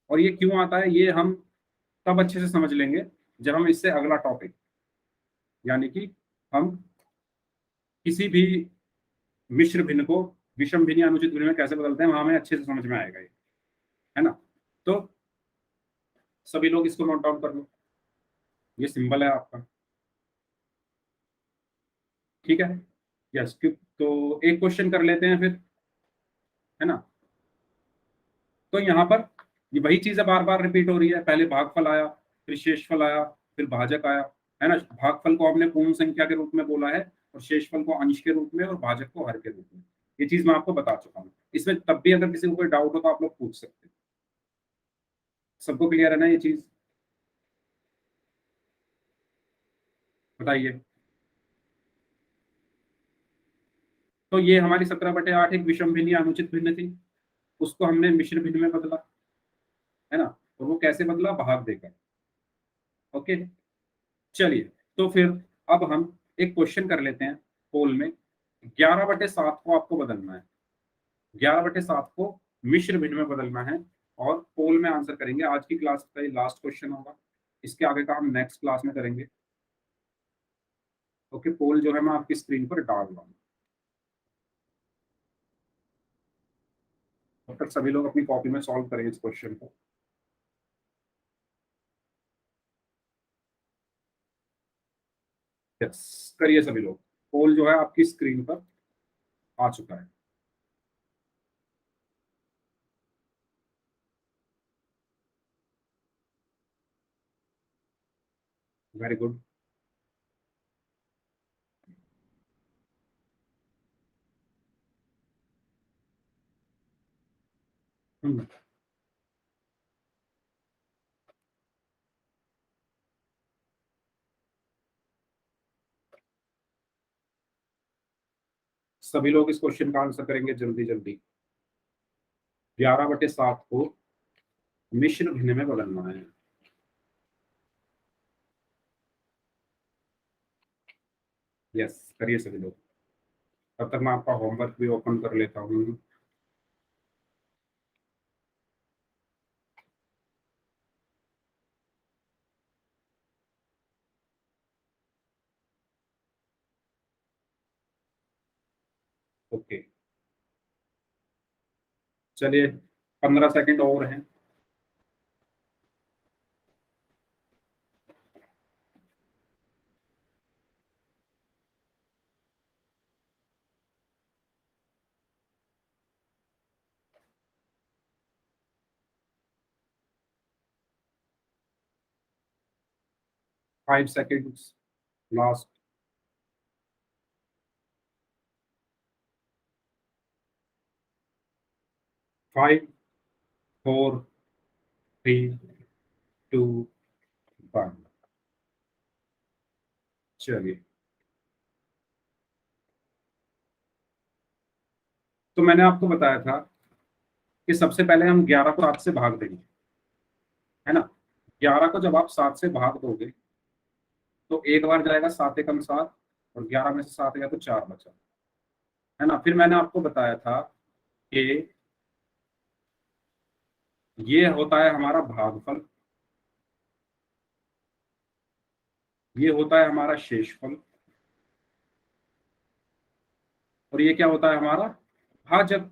और ये क्यों आता है, ये हम तब अच्छे से समझ लेंगे जब हम इससे अगला टॉपिक, यानी कि हम किसी भी मिश्र भिन्न को विषम भिन्न या अनुचित भिन्न में कैसे बदलते हैं, वहां हमें अच्छे से समझ में आएगा ये, है ना। तो सभी लोग इसको नोट डाउन कर लो, ये सिंबल है आपका, ठीक है। यस, तो एक क्वेश्चन कर लेते हैं फिर, है ना। तो यहाँ पर ये वही चीजें बार बार रिपीट हो रही है, पहले भागफल आया, फिर शेषफल आया, फिर भाजक आया, है ना। भागफल को हमने पूर्ण संख्या के रूप में बोला है, और शेषफल को अंश के रूप में, और भाजक को हर के रूप में। ये चीज मैं आपको बता चुका हूँ। इसमें तब भी अगर किसी को कोई डाउट हो तो आप लोग पूछ सकते हैं। सबको क्लियर है ना ये चीज, बताइए। तो ये हमारी 17/8 एक विषम भिन्न या अनुचित भिन्न थी, उसको हमने मिश्र भिन्न में बदला, है ना। और वो कैसे बदला, भाग देकर। ओके, चलिए। तो फिर अब हम एक क्वेश्चन कर लेते हैं पोल में। 11/7 को आपको बदलना है, 11/7 को मिश्र भिन्न में बदलना है, और पोल में आंसर करेंगे। आज की क्लास का ये लास्ट क्वेश्चन होगा, इसके आगे का हम नेक्स्ट क्लास में करेंगे। ओके, पोल जो है मैं आपकी स्क्रीन पर डाल रहा हूँ। तब तक सभी लोग अपनी कॉपी में सॉल्व करें इस क्वेश्चन को। यस, करिए सभी लोग। पोल जो है आपकी स्क्रीन पर आ चुका है। Very good. सभी लोग इस क्वेश्चन का आंसर करेंगे जल्दी जल्दी। 11/7 को मिश्र भिन्न में बदलना है। यस, करिए सभी लोग। तब तक मैं आपका होमवर्क भी ओपन कर लेता हूँ। ओके, चलिए, 15 सेकंड और हैं। Five seconds last. 5 4 3 2 1। चलिए, तो मैंने आपको बताया था कि सबसे पहले हम 11 को 7 से भाग देंगे, है ना। 11 को जब आप 7 से भाग दोगे तो एक बार जाएगा 7 एकम 7, और 11 में से 7 गया तो 4 बचा, है ना। फिर मैंने आपको बताया था कि ये होता है हमारा भागफल, ये होता है हमारा शेषफल, और ये क्या होता है हमारा भाजक।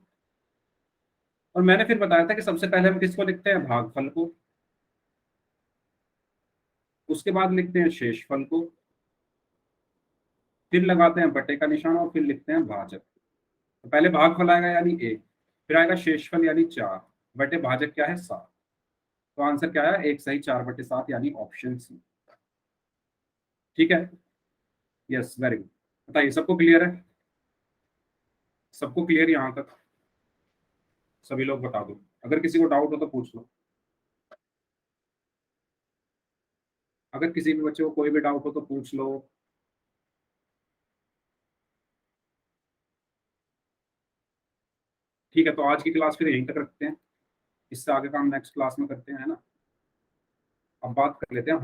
और मैंने फिर बताया था कि सबसे पहले हम किसको लिखते हैं, भागफल को, उसके बाद लिखते हैं शेषफल को, फिर लगाते हैं बटे का निशान और फिर लिखते हैं भाजक। तो पहले भागफल आएगा यानी 1, फिर आएगा शेषफल यानी 4, बटे भाजक क्या है 7। तो आंसर क्या है, 1 सही 4/7 यानी ऑप्शन सी। ठीक है, यस वेरी गुड। बताइए सबको क्लियर है, सबको क्लियर यहाँ तक, सभी लोग बता दो, अगर किसी को डाउट हो तो पूछ लो, अगर किसी भी बच्चे को कोई भी डाउट हो तो पूछ लो। ठीक है, तो आज की क्लास फिर यहीं तक रखते हैं, इससे आगे का हम नेक्स्ट क्लास में करते हैं, है ना। अब बात कर लेते हैं